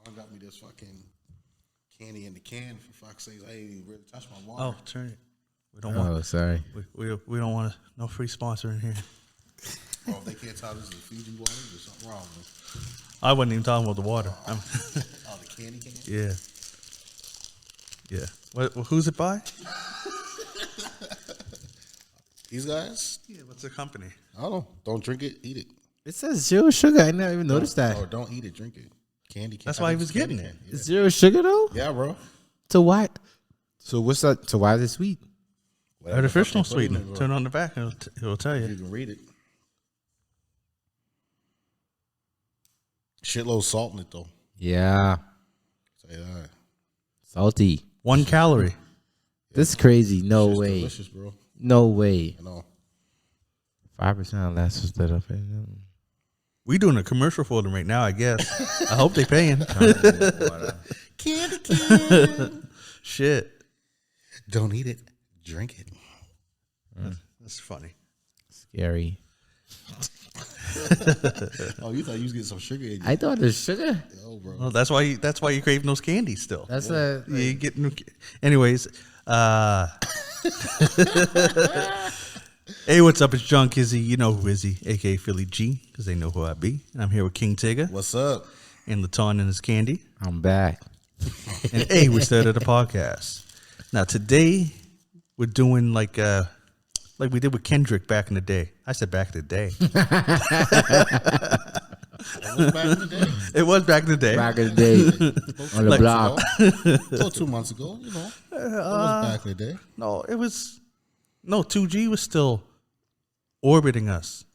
I got me this fucking candy in the can. For fuck's sake, I ain't even really touched my water. Oh, turn it. We don't want. Sorry. We don't want no free sponsor in here. Oh, if they can't tell this is Fiji water, there's something wrong with I wasn't even talking about the water. Oh, the candy can? Yeah. Yeah. Who's it by? These guys? Yeah. What's the company? I don't know. Don't drink it, eat it. It says zero sugar. I never even noticed that. Or don't eat it, drink it. Candy can. That's why he was getting it. Yeah. Zero sugar though? Yeah, bro. So why? So what's that? So why is it sweet? Whatever Artificial the fuck they put in sweetener. it, bro. Turn on the back and it'll tell You you. can read it. Shitload of salt in it, though. Yeah, Say that. salty. 1 calorie. This is crazy. No Shit's way. delicious, bro. No way. You know. 5% less instead of. We doing a commercial for them right now, I guess. I hope they paying. Candy can. Shit. Don't eat it. Drink it. That's funny. Scary. Oh, you thought you was getting some sugar in you. I thought there's sugar. Oh, bro. Well, that's why you're craving those candies still. That's You get anyways. Hey, what's up? It's John Kizzy. You know who Izzy, aka Philly G, because they know who I be. And I'm here with King Tigger What's up? and Latan and his candy. I'm back. And hey, we started a podcast. Now today we're doing like we did with Kendrick back in the day. I said back in the day. It was back in the day. It was back in the day. Back in the day on the block. So 2 months ago, you know. It was back in the day. No, 2G was still orbiting us.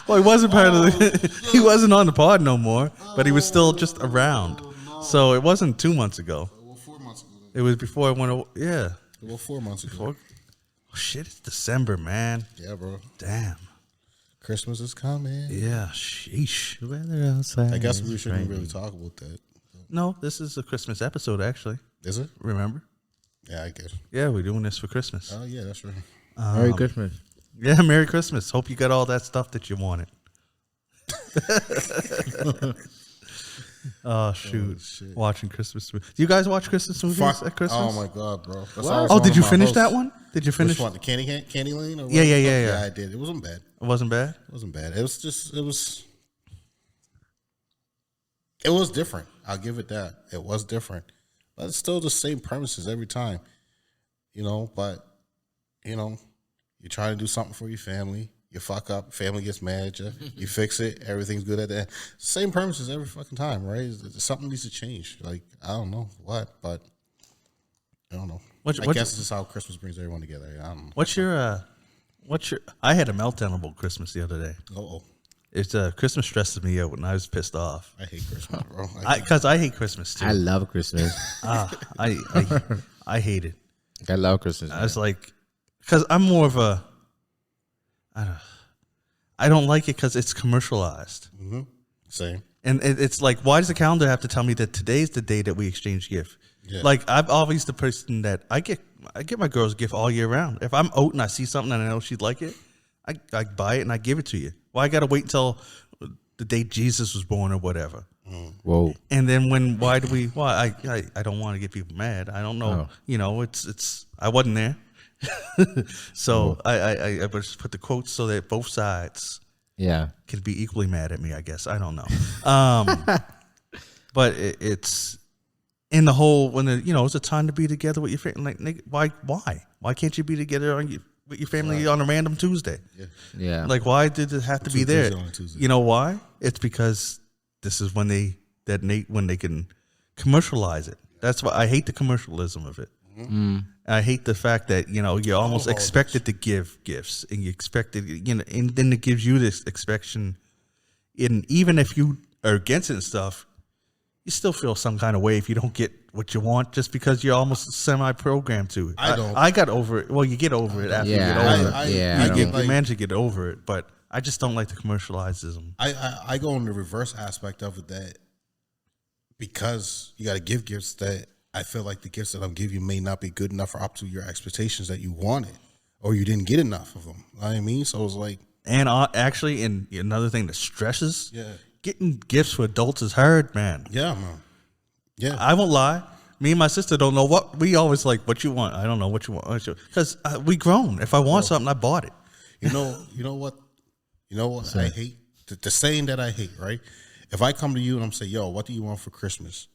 Well, he wasn't part of the. He wasn't on the pod no more, but he was still just around. So it wasn't 2 months ago. Well, 4 months ago. It was before I went. Yeah. Well, 4 months ago. Oh, shit! It's December, man. Yeah, bro. Damn. Christmas is coming. Yeah. Sheesh. The weather outside. I guess we shouldn't is really raining. talk about that. No, this is a Christmas episode, actually. Is it? Remember? Yeah, I guess. Yeah, we're doing this for Christmas. Oh, yeah, that's right. Merry Christmas. Yeah, Merry Christmas. Hope you got all that stuff that you wanted. Oh, shoot. shit. Watching Christmas movies. Do you guys watch Christmas movies at Christmas? Oh, my God, bro. That's What? always Oh, one did of you my finish hosts. that one? Did you finish? Which one? The Candy Lane? Or Yeah, what? yeah. Yeah, I did. It wasn't bad. It wasn't bad? It wasn't bad. It was different. I'll give it that. It was different. But it's still the same premises every time. But you try to do something for your family. You fuck up, family gets mad at you. You fix it, everything's good at the end. Same premises every fucking time, right? Something needs to change. Like, I don't know what, but I don't know. I guess this is how Christmas brings everyone together. I don't know. What's your I had a meltdown about Christmas the other day. Uh-oh. It's Christmas stresses me out when I was pissed off. I hate Christmas, bro. Because I hate Christmas too. I love Christmas. I hate it. I love Christmas. I was like, because I'm more of a, I don't like it because it's commercialized. Mm-hmm. Same. And it's like, why does the calendar have to tell me that today's the day that we exchange gift? Yeah. Like, I'm always the person that I get my girls a gift all year round. If I'm out and I see something and I know she'd like it, I buy it and I give it to you. Why I got to wait until the day Jesus was born or whatever? Whoa. And then why I don't want to get people mad. I don't know. Oh. It's I wasn't there. So I just put the quotes so that both sides Yeah. can be equally mad at me, I guess. I don't know. But it's in the whole when it's a time to be together with your family. Like, why can't you be together with your family on a random Tuesday? Yeah. Like, why did it have to be there? Tuesday on a Tuesday. You know why? It's because this is when they can commercialize it. That's why I hate the commercialism of it. Mm-hmm. I hate the fact that you're almost expected to give gifts, and you expected and then it gives you this expectation. And even if you are against it and stuff, you still feel some kind of way if you don't get what you want, just because you're almost semi-programmed to it. I don't. I got over it. Well, you get over it after you get over it. You manage to get over it, but I just don't like the commercialism. I go in the reverse aspect of it, that because you got to give gifts, that I feel like the gifts that I'm giving you may not be good enough or up to your expectations that you wanted, or you didn't get enough of them. You know what I mean? So it's like, And actually, and another thing that stresses, getting gifts for adults is hard, man. Yeah, man. Yeah. I won't lie. Me and my sister don't know what we always like. What you want? I don't know what you want. Because we grown. If I want something, I bought it. You know what? I hate the saying that I hate. Right? If I come to you and I'm saying, "Yo, what do you want for Christmas?"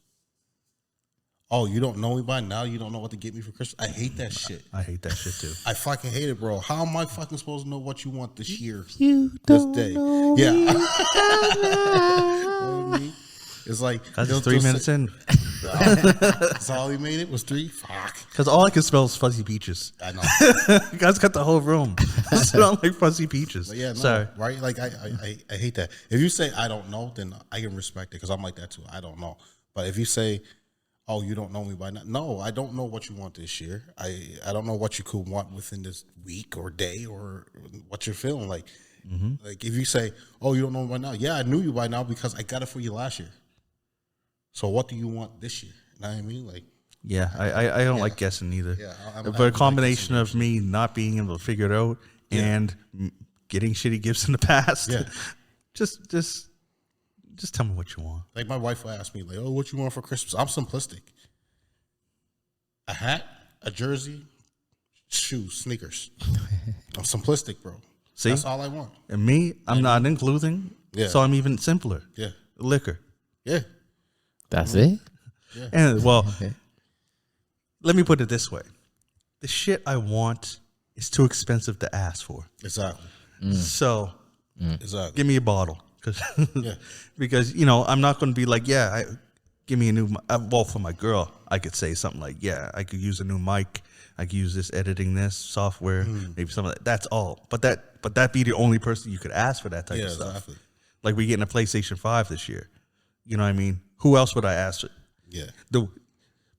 Oh, you don't know me by now. You don't know what to get me for Christmas. I hate that shit. I hate that shit too. I fucking hate it, bro. How am I fucking supposed to know what you want this year? You This don't day? know Yeah. me. You know what I mean? It's like Because it's 3 minutes in. That's all he made it was 3. Fuck. Because all I can smell is fuzzy peaches. I know. You guys got the whole room. It smell like fuzzy peaches. But yeah, no, Sorry. right? Like I hate that. If you say I don't know, then I can respect it because I'm like that too. I don't know. But if you say, oh, you don't know me by now, no, I don't know what you want this year. I don't know what you could want within this week or day or what you're feeling like. Like if you say, oh, you don't know me by now, yeah, I knew you by now because I got it for you last year. So what do you want this year? You know what I mean? Like, Yeah, I don't like guessing either. Yeah, but a combination of me not being able to figure it out and getting shitty gifts in the past. Yeah. just tell me what you want. like my wife will ask me, like, oh, what you want for Christmas? I'm simplistic. A hat, a jersey, shoes, sneakers. I'm simplistic, bro. See? That's all I want. And me, I'm not including, Yeah. so I'm even simpler. Yeah. Liquor. Yeah. That's it. And well, let me put it this way: the shit I want is too expensive to ask for. Exactly. So, Exactly. give me a bottle, Yeah. because I'm not going to be like, give me a new. Well, for my girl, I could say something like, I could use a new mic. I could use this editing this software, maybe some of that. That's all. But that be the only person you could ask for that type of stuff. Exactly. Like we getting a PlayStation 5 this year. You know what I mean? Who else would I ask? Yeah. The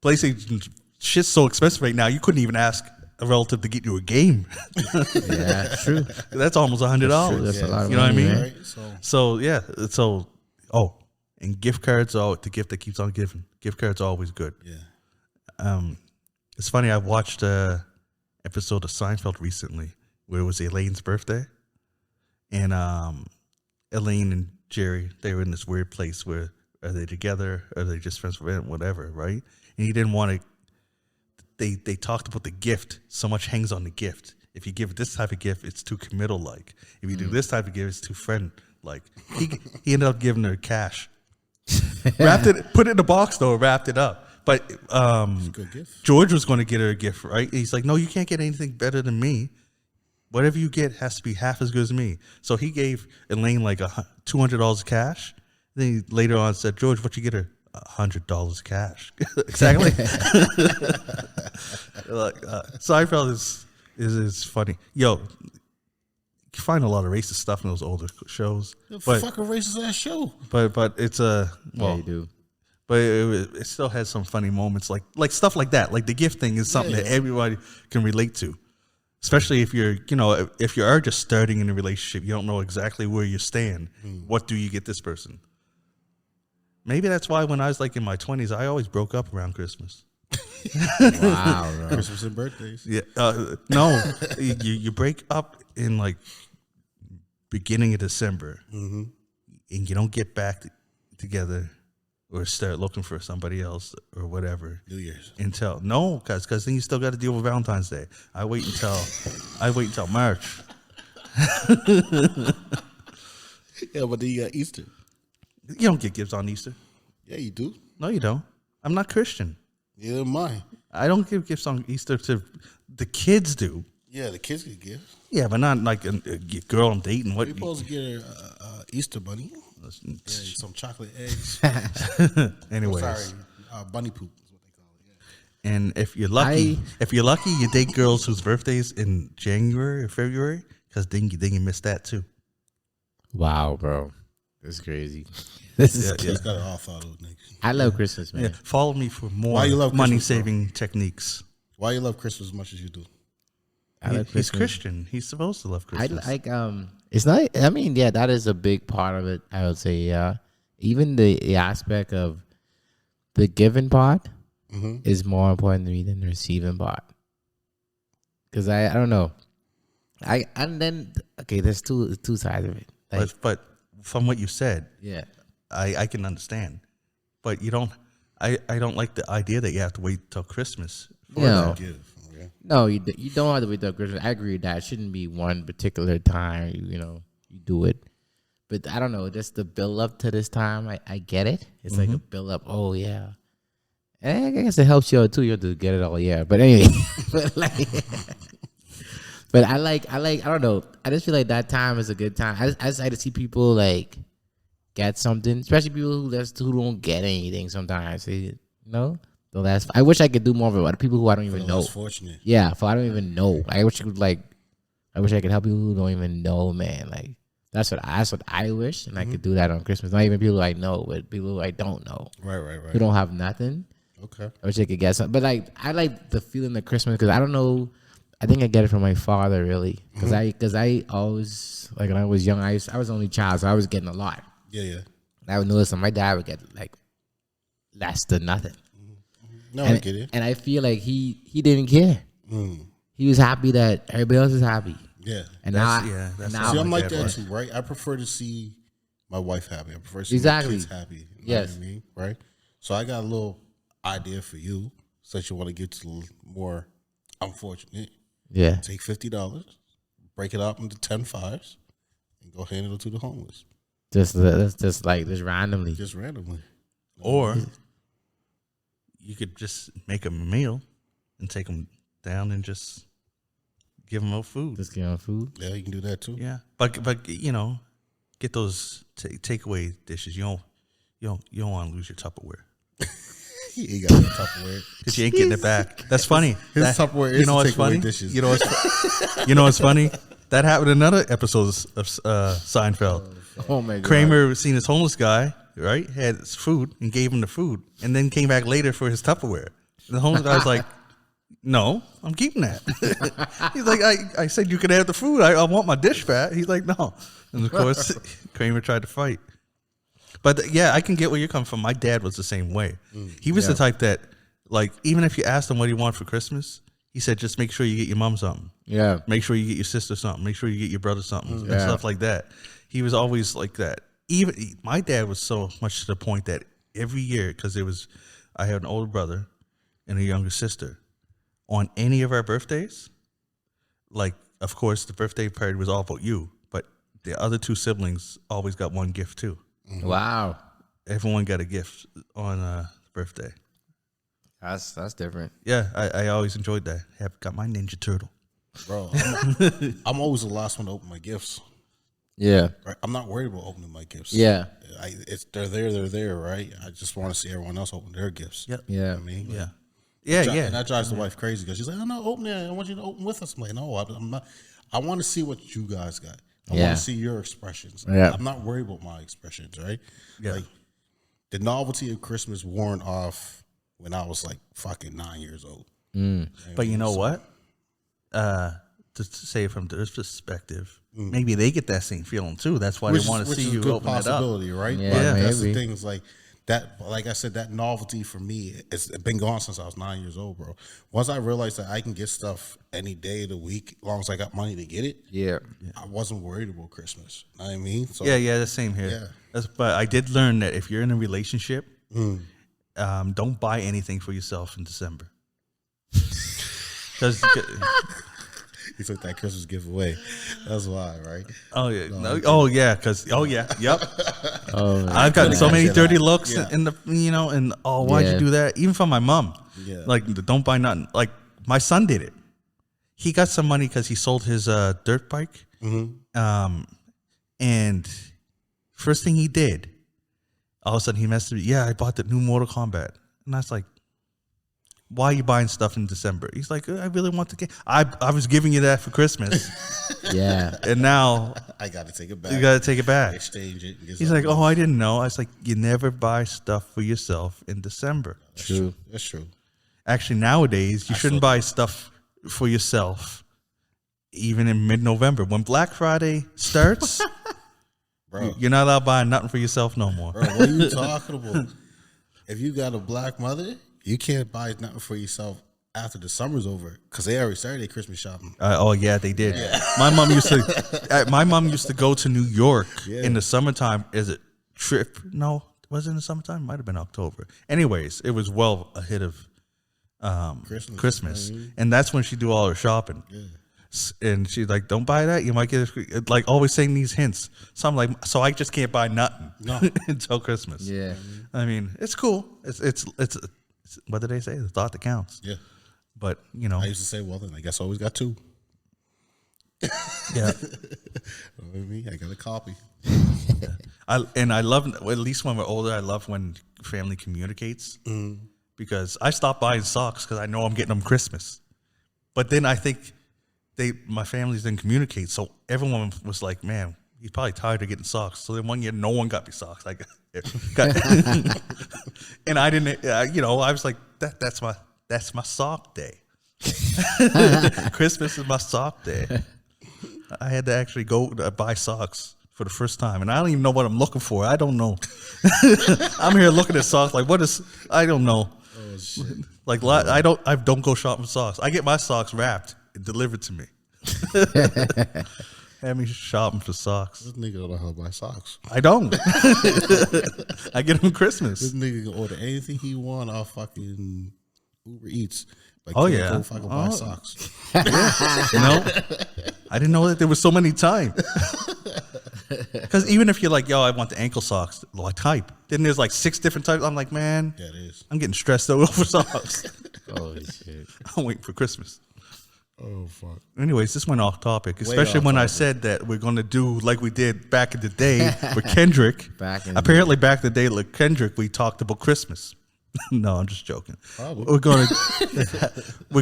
PlayStation shit's so expensive right now. You couldn't even ask a relative to get you a game. Yeah, true. That's almost $100. That's a lot of You know what I money, mean? right? Right? So And gift cards are the gift that keeps on giving. Gift cards are always good. yeah. It's funny. I watched a episode of Seinfeld recently where it was Elaine's birthday, and Elaine and Jerry, they were in this weird place where are they together? Are they just friends with whatever, right? And he didn't want to. They talked about the gift. So much hangs on the gift. If you give this type of gift, it's too committal like. If you do this type of gift, it's too friend like. He ended up giving her cash. Wrapped it, put it in a box though, wrapped it up. But Good gift. George was going to get her a gift, right? He's like, no, you can't get anything better than me. Whatever you get has to be half as good as me. So he gave Elaine like $200 cash. Then he later on said, George, what you get her? $100 cash. Exactly. Seinfeld is funny. Yo, you find a lot of racist stuff in those older shows. But Fucking racist ass show. but it's Yeah, you do. but it still has some funny moments, like stuff like that. Like the gift thing is something that everybody can relate to, especially if you're, if you are just starting in a relationship, you don't know exactly where you stand. What do you get this person? Maybe that's why when I was like in my 20s, I always broke up around Christmas. Wow, bro. Christmas and birthdays. Yeah, no, you break up in like beginning of December, and you don't get back together or start looking for somebody else or whatever. New Year's. Until because then you still got to deal with Valentine's Day. I wait until March. Yeah, but then you got Easter. You don't get gifts on Easter. Yeah, you do. No, you don't. I'm not Christian. Neither am I. I don't give gifts on Easter to the kids. Do Yeah, the kids get gifts. yeah, but not like a girl I'm dating. What You're supposed to get a Easter bunny. Yeah, some chocolate eggs. Anyways, Sorry, bunny poop is what they call it. Yeah. and if you're lucky, you date girls whose birthdays in January or February, because then you miss that too. Wow, bro. That's crazy. This is He's got it all thought out, Nick. I love Christmas, man. Yeah, follow me for more Why you love money Christmas, bro? saving techniques. Why you love Christmas as much as you do? I love He's Christmas. Christian. He's supposed to love I Christmas. like it's not. I mean, yeah, that is a big part of it. I would say, yeah. Even the aspect of the giving part is more important to me than the receiving part. Because I don't know. There's two sides of it. Like, but from what you said, yeah, I can understand, but you don't. I don't like the idea that you have to wait till Christmas for No. that. Give. Okay. No, you don't have to wait till Christmas. I agree with that. It shouldn't be one particular time. You do it. But I don't know. Just the build up to this time, I get it. It's like a build up. Oh yeah. And I guess it helps you out too. You have to get it all year. But anyway, but like, but I don't know. I just feel like that time is a good time. I just like to see people like get something, especially people who don't get anything sometimes. The last. I wish I could do more of it. But people who I don't even know. Less fortunate. Yeah, for I don't even know. I wish I could help people who don't even know, man. Like that's what I wish, and I could do that on Christmas. Not even people I know, but people who I don't know. Right. Who don't have nothing. Okay. I wish I could get something. But like I like the feeling of Christmas because I don't know. I think I get it from my father really because I always like when I was young I was the only child, so I was getting a lot. Yeah. And I would notice that my dad would get like less than nothing. No, I get it. And I feel like he didn't care. He was happy that everybody else was happy. Yeah. And that's now See, I'm like dad that was. too, right? I prefer to see my wife happy. I prefer to see Exactly. my kids happy. You know Yes. what I mean? Right? So I got a little idea for you, since you want to get to the more unfortunate. Yeah. Take $50, break it up into 10 fives, and go hand it to the homeless. Just randomly. Just randomly. Or you could just make them a meal and take them down and just give them food. Just get on food. Yeah, you can do that too. Yeah, but get those takeaway dishes. You don't want to lose your Tupperware He got the Tupperware. because you ain't getting it back. That's funny. His Tupperware is what's takeaway funny? dishes. You know what's funny? That happened in another episode of Seinfeld. Oh my god. Kramer seen this homeless guy, right? Had his food and gave him the food, and then came back later for his Tupperware. And the homeless guy's like, "No, I'm keeping that." He's like, "I said you could have the food. I want my dish back." He's like, "No," and of course, Kramer tried to fight. But yeah, I can get where you're coming from. My dad was the same way. He was the type that, like, even if you asked him what he wanted for Christmas, he said, "Just make sure you get your mom something. Yeah. Make sure you get your sister something. Make sure you get your brother something," and Yeah. stuff like that. He was always like that. Even my dad was so much to the point that every year, because I had an older brother and a younger sister, on any of our birthdays, like, of course, the birthday party was all about you, but the other two siblings always got one gift too. Wow. Everyone got a gift on birthday. That's different. Yeah, I always enjoyed that. Got my Ninja Turtle. Bro, I'm always the last one to open my gifts. Yeah. Right? I'm not worried about opening my gifts. Yeah. They're there, right? I just want to see everyone else open their gifts. Yep. Yeah. You know what I mean? Yeah. And that drives the wife crazy because she's like, "I'm not opening it. I want you to open with us." I'm like, "No, I'm not. I want to see what you guys got. I Yeah. want to see your expressions. Yeah. I'm not worried about my expressions, right? Yeah. Like the novelty of Christmas worn off when I was like fucking 9 years old. But you know what? To say it from this perspective, maybe they get that same feeling too. That's why they want to see you good open it up. possibility, right? Yeah, But that's the maybe. thing is like that. Like I said, that novelty for me, it's been gone since I was 9 years old, bro. Once I realized that I can get stuff any day of the week, as long as I got money to get it, Yeah. I wasn't worried about Christmas. You know what I mean? So Yeah, the same here. Yeah. But I did learn that if you're in a relationship, don't buy anything for yourself in December. Because he took that Christmas giveaway. That's why, right? Yep. Oh, I've gotten so many Yeah. dirty looks Yeah. in the and why'd Yeah. you do that? Even from my mom. Yeah. Like, don't buy nothing. Like, my son did it. He got some money because he sold his dirt bike. And first thing he did, all of a sudden he messaged me, "Yeah, I bought the new Mortal Kombat." And I was like, "Why are you buying stuff in December?" He's like, "I really want to get. I was giving you that for Christmas, yeah. and now I got to take it back. you got to take it back." Exchange it. And get He's like, something "Oh, I else. didn't know." I was like, "You never buy stuff for yourself in December." True. That's true. Actually, nowadays you shouldn't buy stuff for yourself even in mid-November when Black Friday starts. Bro, You're not allowed buying nothing for yourself no more. bro, what are you talking about? If you got a black mother, you can't buy nothing for yourself after the summer's over because they already started their Christmas shopping. Oh yeah, they did. My mom used to. My mom used to go to New York in the summertime as a trip. No, was it in the summertime? Might have been October. Anyways, it was well ahead of Christmas. And that's when she do all her shopping. Yeah. And she's like, "Don't buy that. You might get like always saying these hints." So I'm like, so I just can't buy nothing until Christmas. Yeah. I mean, it's cool. It's what did they say? The thought that counts. Yeah. But you know, I used to say, well, then I guess I always got two. yeah. I got a copy. I love, at least when we're older, I love when family communicates because I stop buying socks because I know I'm getting them Christmas. But then I think my families didn't communicate, so everyone was like, "Man, he's probably tired of getting socks." So then one year, no one got me socks. I got and I didn't. I was like, "That's my sock day." Christmas is my sock day. I had to actually go buy socks for the first time, and I don't even know what I'm looking for. I don't know. I'm here looking at socks like, what is? I don't know. Oh shit! Like I don't go shopping for socks. I get my socks wrapped and delivered to me. Have me shopping for socks. This nigga don't know how to buy socks. I don't. I get them Christmas. This nigga can order anything he want off fucking Uber Eats. Like, Oh, yeah. Go fucking buy socks. I didn't know that there was so many times. Because even if you're like, yo, I want the ankle socks, I type. Then there's like 6 different types. I'm like, man, Yeah, it is. I'm getting stressed out over socks. Holy shit. I'm waiting for Christmas. Oh fuck. Anyways, this went off topic, especially off when I topic. said that we're going to do like we did back in the day with Kendrick. Back in the Apparently, back in the day with Kendrick, we talked about Christmas. No, I'm just joking. Probably. We're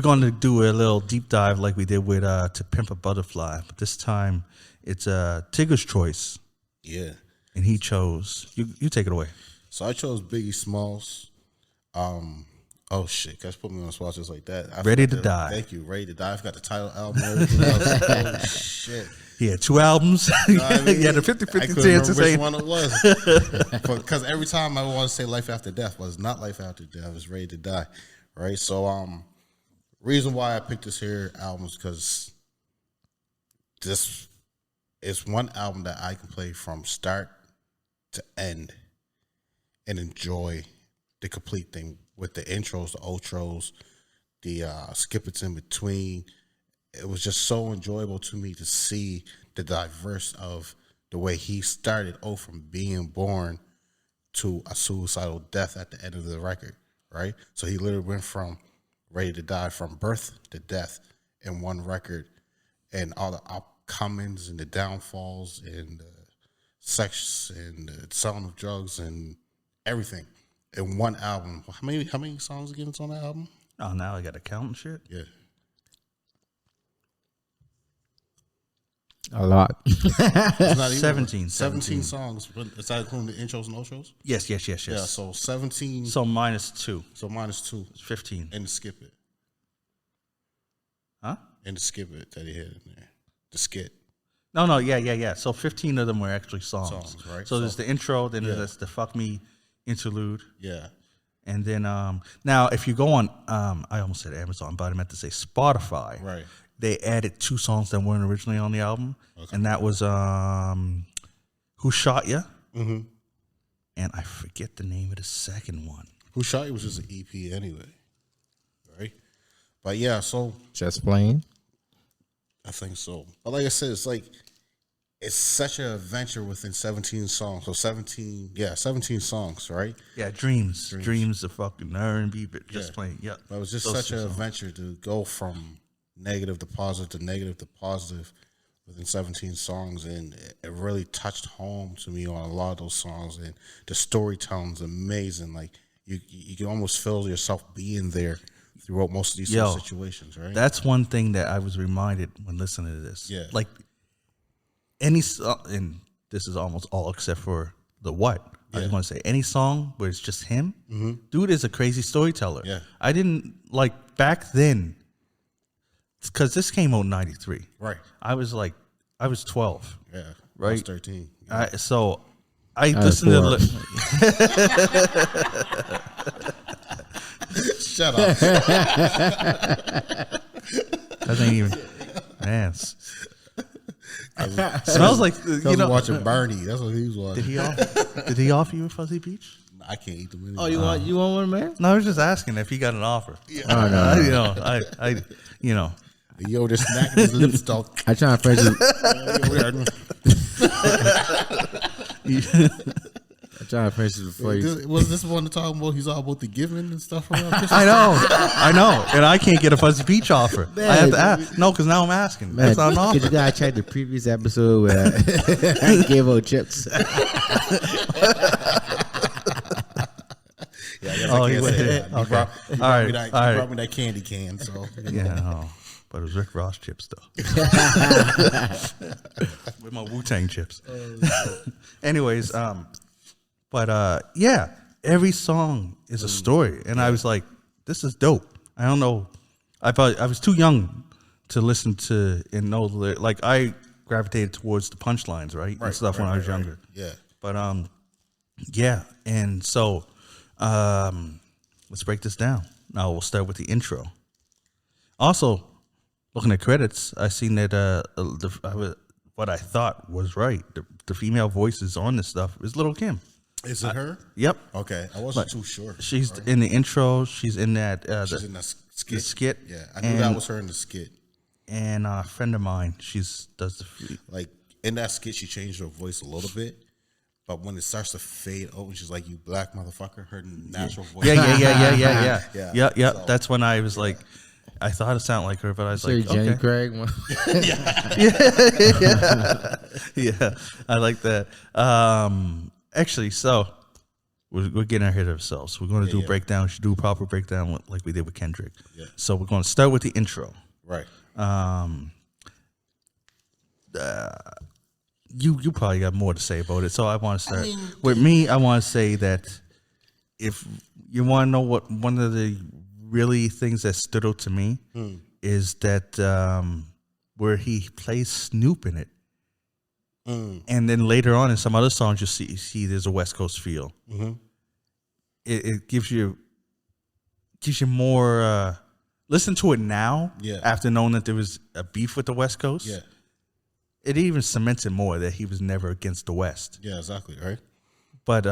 going to do a little deep dive like we did with To Pimp a Butterfly, but this time it's Tigger's choice, Yeah. and he chose. You take it away. So I chose Biggie Smalls. Oh shit! Guys, put me on the spot just like that. Ready to Die. Thank you. Ready to Die. I've got the title album and everything else. Holy shit! He had 2 albums. You know what I mean? He had a I 50-50 couldn't chance remember to say. which one it was. Because every time I want to say Life After Death, was not Life After Death. It's Ready to Die, right? So, reason why I picked this here album is because this is one album that I can play from start to end and enjoy the complete thing with the intros, the outros, the skip-its in between. It was just so enjoyable to me to see the diverse of the way he started from being born to a suicidal death at the end of the record, right? So he literally went from Ready to Die, from birth to death in one record, and all the upcomings and the downfalls and the sex and the selling of drugs and everything in one album. How many songs again is on that album? Oh, now I got to count and shit. Yeah. A lot. It's not even 17. 17 songs. But is that including the intros and outros? Yes. Yeah, so 17. So minus 2. So minus 2. It's 15. And the skip it. Huh? And the skip it that he had in there. The skit. No. Yeah. So 15 of them were actually songs. Songs, right? So there's the intro, then Yeah. there's the Fuck Me interlude. Yeah. And then now if you go on, I almost said Amazon, but I meant to say Spotify. Right. They added 2 songs that weren't originally on the album. Okay. And that was Who Shot Ya? Mm-hmm. And I forget the name of the second one. Who Shot You was just an EP anyway. Right? But yeah, so Just playing. I think so. But like I said, it's such an adventure within 17 songs. So 17 songs, right? Yeah, Dreams of fucking R&B, but just playing. Yeah. But it was just Those such 2 an songs. adventure to go from negative to positive within 17 songs, and it really touched home to me on a lot of those songs, and the storytelling's amazing. Like you can almost feel yourself being there throughout most of these situations, right? That's one thing that I was reminded when listening to this. Yeah. Like any song, and this is almost all except for the what. I just want to say any song where it's just him, dude is a crazy storyteller. Yeah. I didn't like back then, because this came out in 93. Right. I was 12. Yeah. Right. I was 13. So I listened to 4. Shut up. I think even man. Smells like He was watching Bernie. That's what he was watching. Did he offer you a Fuzzy Peach? I can't eat them. Oh, you want one, man? No, I was just asking if he got an offer. Yeah. Oh no. You know. Yo, just smacking his lips talk. I try to first. I try to first before you. Was this one talking about? He's all about the giving and stuff around Christmas. I know, and I can't get a Fuzzy Peach offer. Man. I have to ask. No, because now I'm asking. Man, That's not an offer. because you gotta check the previous episode where I gave out chips. Yeah, I guess Oh, I he can't went say ahead. that. Okay. He brought me that, All right. he brought me that candy can. So Yeah, but it was Rick Ross chips though. With my Wu-Tang chips. Anyways, yeah, every song is a story, and I was like, this is dope. I don't know. I was too young to listen to and know like I gravitated towards the punchlines, right? And stuff when I was younger. Yeah. But yeah, and so let's break this down. Now we'll start with the intro. Also, looking at credits, I seen that what I thought was right. The female voices on this stuff is Little Kim. Is it her? Yep. Okay, I wasn't too sure. She's in the intro. She's in that. She's in that skit. The skit. Yeah, I knew that was her in the skit. And a friend of mine, does the. Like in that skit, she changed her voice a little bit, but when it starts to fade over, she's like, "You black motherfucker." Her natural voice. Yeah. So, That's when I was like, I thought it sounded like her, but I was like, Jenny okay. Craig. Yeah, I like that. Actually, so we're getting ahead of ourselves. We're going to do a breakdown. We should do a proper breakdown like we did with Kendrick. Yeah. So we're going to start with the intro. Right. You probably got more to say about it. So I want to start with me. I want to say that if you want to know what one of the really things that stood out to me is that where he plays Snoop in it. And then later on in some other songs, you see there's a West Coast feel. Mm-hmm. It gives you more. Listen to it now, after knowing that there was a beef with the West Coast. Yeah, it even cements it more that he was never against the West. Yeah, exactly. Right. But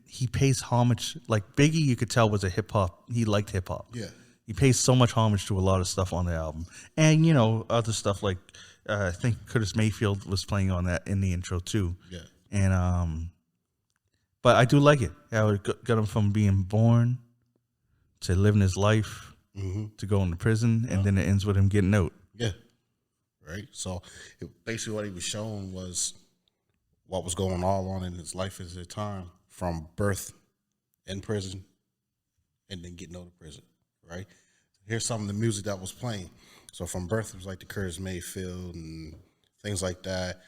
he pays homage. Like Biggie, you could tell was a hip hop. He liked hip hop. Yeah, he pays so much homage to a lot of stuff on the album, and other stuff like. I think Curtis Mayfield was playing on that in the intro too. Yeah. And but I do like it. How it got him from being born to living his life to going to prison, and then it ends with him getting out. Yeah. Right. So basically, what he was showing was what was going all on in his life at the time, from birth in prison, and then getting out of prison. Right. Here's some of the music that was playing. So from birth, it was like the Curtis Mayfield and things like that.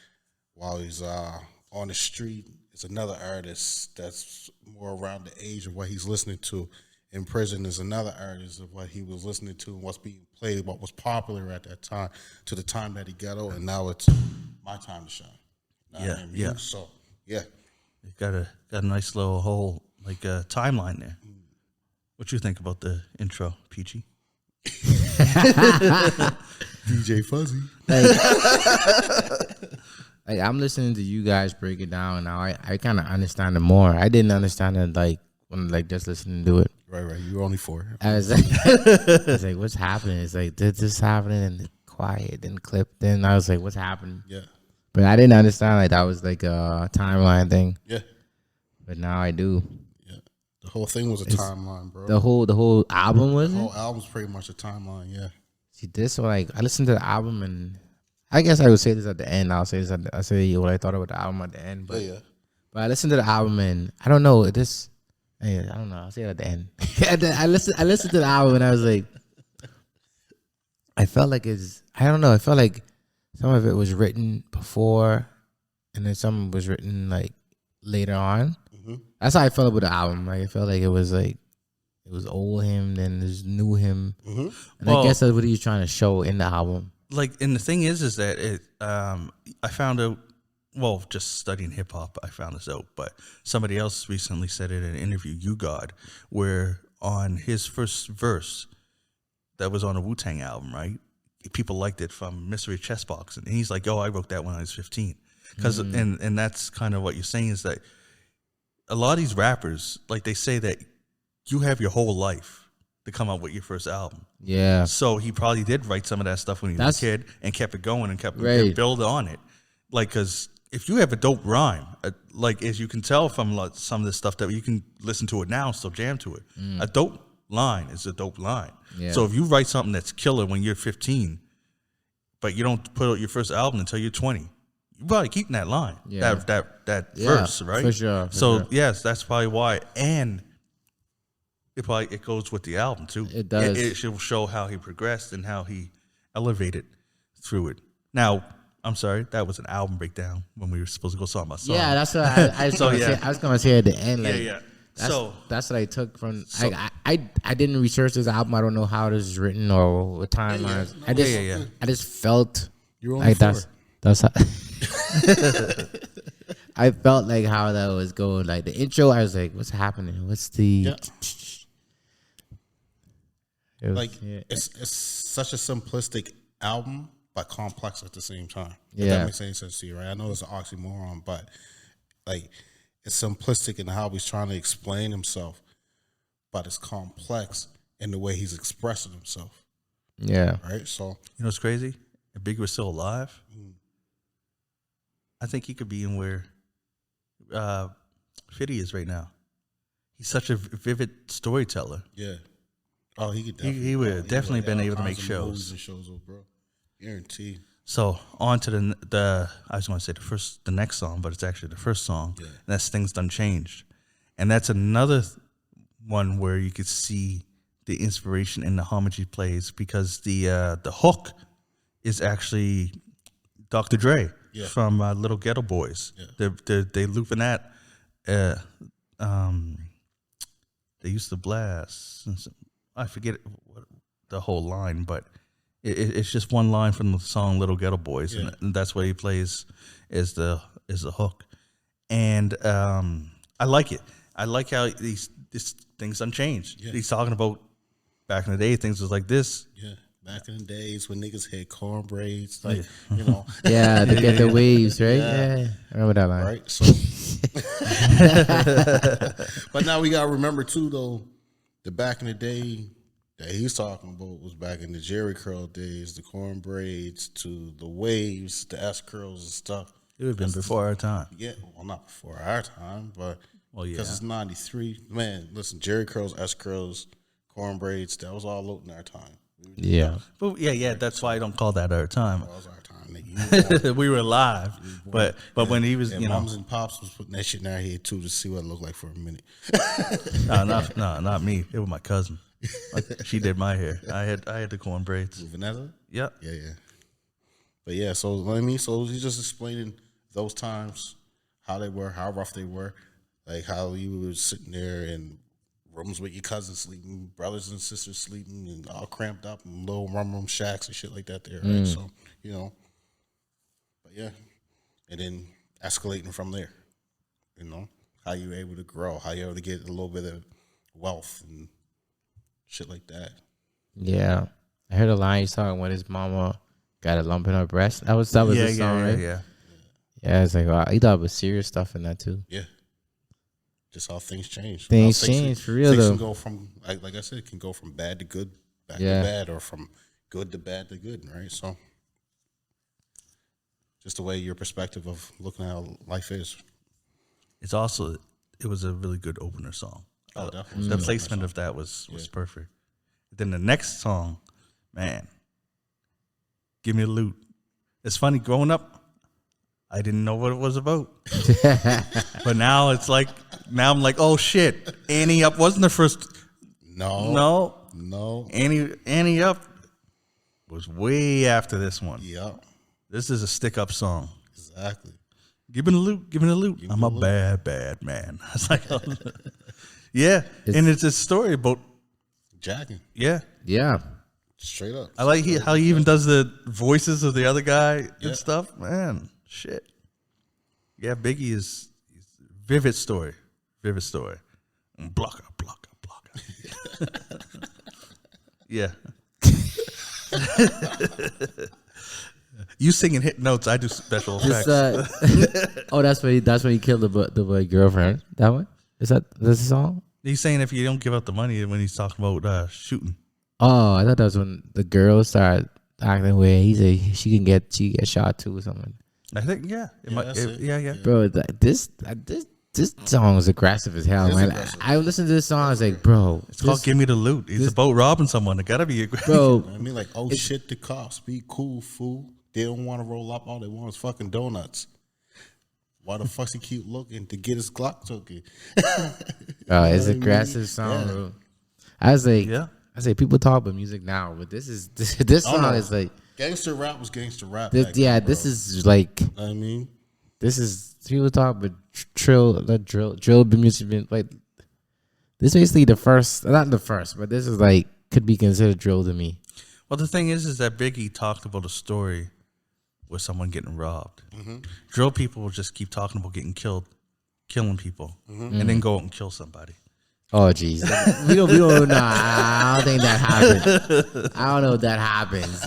While he's on the street, it's another artist that's more around the age of what he's listening to. In prison, there's another artist of what he was listening to and what's being played, what was popular at that time, to the time that he got out, and now it's my time to shine. Yeah. So yeah, it got a nice little whole timeline there. What you think about the intro, Peachy? DJ Fuzzy. Like I'm listening to you guys break it down now. I kind of understand it more. I didn't understand it when just listening to it. Right. You were only 4. I was like, what's happening? It's like this happening and quiet, then clip. Then I was like, what's happening? Yeah. But I didn't understand that was like a timeline thing. Yeah. But now I do. The whole thing was a timeline, bro. The whole album was the whole album's pretty much a timeline, yeah. See this, I listened to the album, and I guess I would say this at the end. I'll say this. I'll say what I thought about the album at the end. But but I listened to the album, and I don't know this. I don't know. I'll say it at the end. I listened to the album, and I was like, I felt like I don't know. I felt like some of it was written before, and then some was written later on. That's how I felt about the album. I felt like it was old him, then there's new him, and I guess that's what he's trying to show in the album. And the thing is that it. I found out. Well, just studying hip hop, I found this out. But somebody else recently said it in an interview, You God, where on his first verse, that was on a Wu-Tang album, right? people liked it from Mystery Chess Box, and he's like, "Oh, I wrote that when I was 15." Because and that's kind of what you're saying is that a lot of these rappers, like they say that you have your whole life to come out with your first album. Yeah. So he probably did write some of that stuff when he was a kid and kept it going and kept build on it. Like, because if you have a dope rhyme, like as you can tell from some of the stuff that you can listen to it now and still jam to it, a dope line is a dope line. Yeah. So if you write something that's killer when you're 15, but you don't put out your first album until you're 20, you're probably keeping that line, that verse, right? For sure. Yes, that's probably why. And it goes with the album too. It does. It should show how he progressed and how he elevated through it. Now, I'm sorry, that was an album breakdown when we were supposed to go song by song. Yeah, that's what I was gonna say. I was gonna say at the end, like, yeah. That's what I took from. I didn't research this album. I don't know how this is written or what time. I just felt like that's how. I felt like how that was going. Like the intro, I was like, "What's happening? What's the?" It's such a simplistic album, but complex at the same time. If Yeah. that makes any sense to you, right? I know it's an oxymoron, but like it's simplistic in how he's trying to explain himself, but it's complex in the way he's expressing himself. Yeah. Right. So You know what's crazy? If Biggie was still alive, I think he could be in where 50 is right now. He's such a vivid storyteller. yeah. Oh, he could. Definitely, He would have definitely been able to all make kinds of movies shows. and shows, bro. Guaranteed. So on to the I was going to say the next song, but it's actually the first song. Yeah. And that's Things Done Changed, and that's another one where you could see the inspiration in the homage he plays because the hook is actually Dr. Dre from Little Ghetto Boys. Yeah. They looping that. They used to blast. I forget the whole line, but it's just one line from the song Little Ghetto Boys, and that's what he plays is the hook. And I like it. I like how these things unchanged. Yeah. He's talking about back in the day, things was like this. Yeah. Back in the days when niggas had corn braids, like you know. Yeah, to get the waves, right? Yeah. I remember that line. Right. So, but now we gotta remember too, though, the back in the day that he's talking about was back in the Jerry curl days, the corn braids to the waves, the S curls and stuff. It would have been before our time. Yeah, well, not before our time, but Well, yeah. because it's '93. Man, listen, Jerry curls, S curls, corn braids, that was all out in our time. Yeah. But yeah, that's why I don't call that our time. That was our time, nigga. We were alive, but when he was, And moms and pops was putting that shit in our head too to see what it looked like for a minute. not me. It was my cousin. She did my hair. I had the corn braids. Vanessa? Yep. Yeah. But yeah, so I mean, so he's just explaining those times, how they were, how rough they were, like how you were sitting there in rooms with your cousins sleeping, brothers and sisters sleeping, and all cramped up in little room shacks and shit like that there, right? So, you know, but yeah, and then escalating from there, you know, how you were able to grow, how you were able to get a little bit of wealth and shit like that. Yeah. I heard a line he's talking when his mama got a lump in her breast. That was the song, right? Yeah. Yeah, it's like, wow, he thought it was serious stuff in that too. Yeah. Just how things change. Things How change for real, things though. can go from, like I said, it can go from bad to good, back to bad, or from good to bad to good, right? So, just the way your perspective of looking at how life is. It was a really good opener song. Oh, definitely. The placement of that was perfect. Then the next song, man, Give Me a Loot. It's funny, growing up, I didn't know what it was about. But now I'm like, oh shit, Annie Up wasn't the first. No. Annie Up was way after this one. Yeah, This is a stick up song. exactly. Give me the loot. I'm a bad man. I was like, oh. Yeah, and it's a story about Jacking. yeah. Yeah. Straight up. I like how he even does the voices of the other guy Yeah. and stuff. Man, shit. Yeah, Biggie is vivid story. Blocker. Yeah. You singing hit notes. I do special effects. Oh, that's when he killed the girlfriend. That one is that this song? He's saying if you don't give up the money, when he's talking about shooting. Oh, I thought that was when the girl started acting weird. He said she get shot too or something. I think yeah. Bro, this song is aggressive as hell, man. aggressive. I listened to this song. I was like, bro, It's called "Give Me the Loot." He's about robbing someone. It gotta be aggressive. bro. I mean, like, oh shit, the cops, be cool, fool. They don't want to roll up. All they want is fucking donuts. Why the fuck he keep looking to get his Glock token? It's aggressive song, bro. I was like, Yeah. I say people talk about music now, but this song no. is like, Gangster rap was gangster rap. this, back then, bro. this is like, I mean, this is people talk about drill music, been like, this is basically the first, not the first, but this is like could be considered drill to me. Well, the thing is that Biggie talked about a story with someone getting robbed. Drill people will just keep talking about getting killed, killing people, and then go out and kill somebody. Oh jeez, we don't know. I don't think that happened. I don't know if that happens.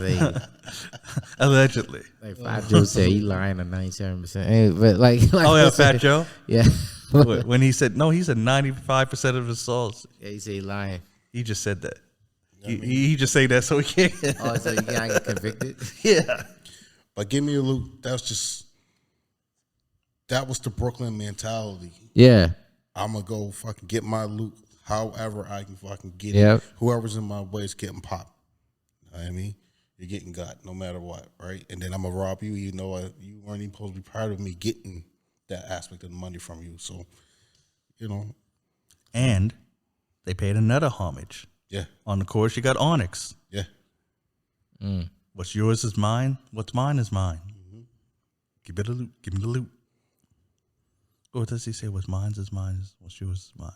Allegedly. Like Fat Joe said, he lying on 97%. But like Oh yeah, Fat Joe. Yeah. When he said 95% of his songs. Yeah, he said he lying. He just said that. He just say that so he can't. Oh, so you can't get convicted? Yeah. but give me a loot. That was the Brooklyn mentality. Yeah. I'm gonna go fucking get my loot however I can fucking get Yep. it. Whoever's in my way is getting popped. You know what I mean? You're getting got no matter what, right? And then I'm gonna rob you. You know, you weren't even supposed to be part of me getting that aspect of the money from you. So, you know, And they paid another homage. yeah, On the chorus, you got Onyx. yeah. What's yours is mine. What's mine is mine. Give me the loot. Give me the loot. Or does he say what's mine is mine? What's yours is mine?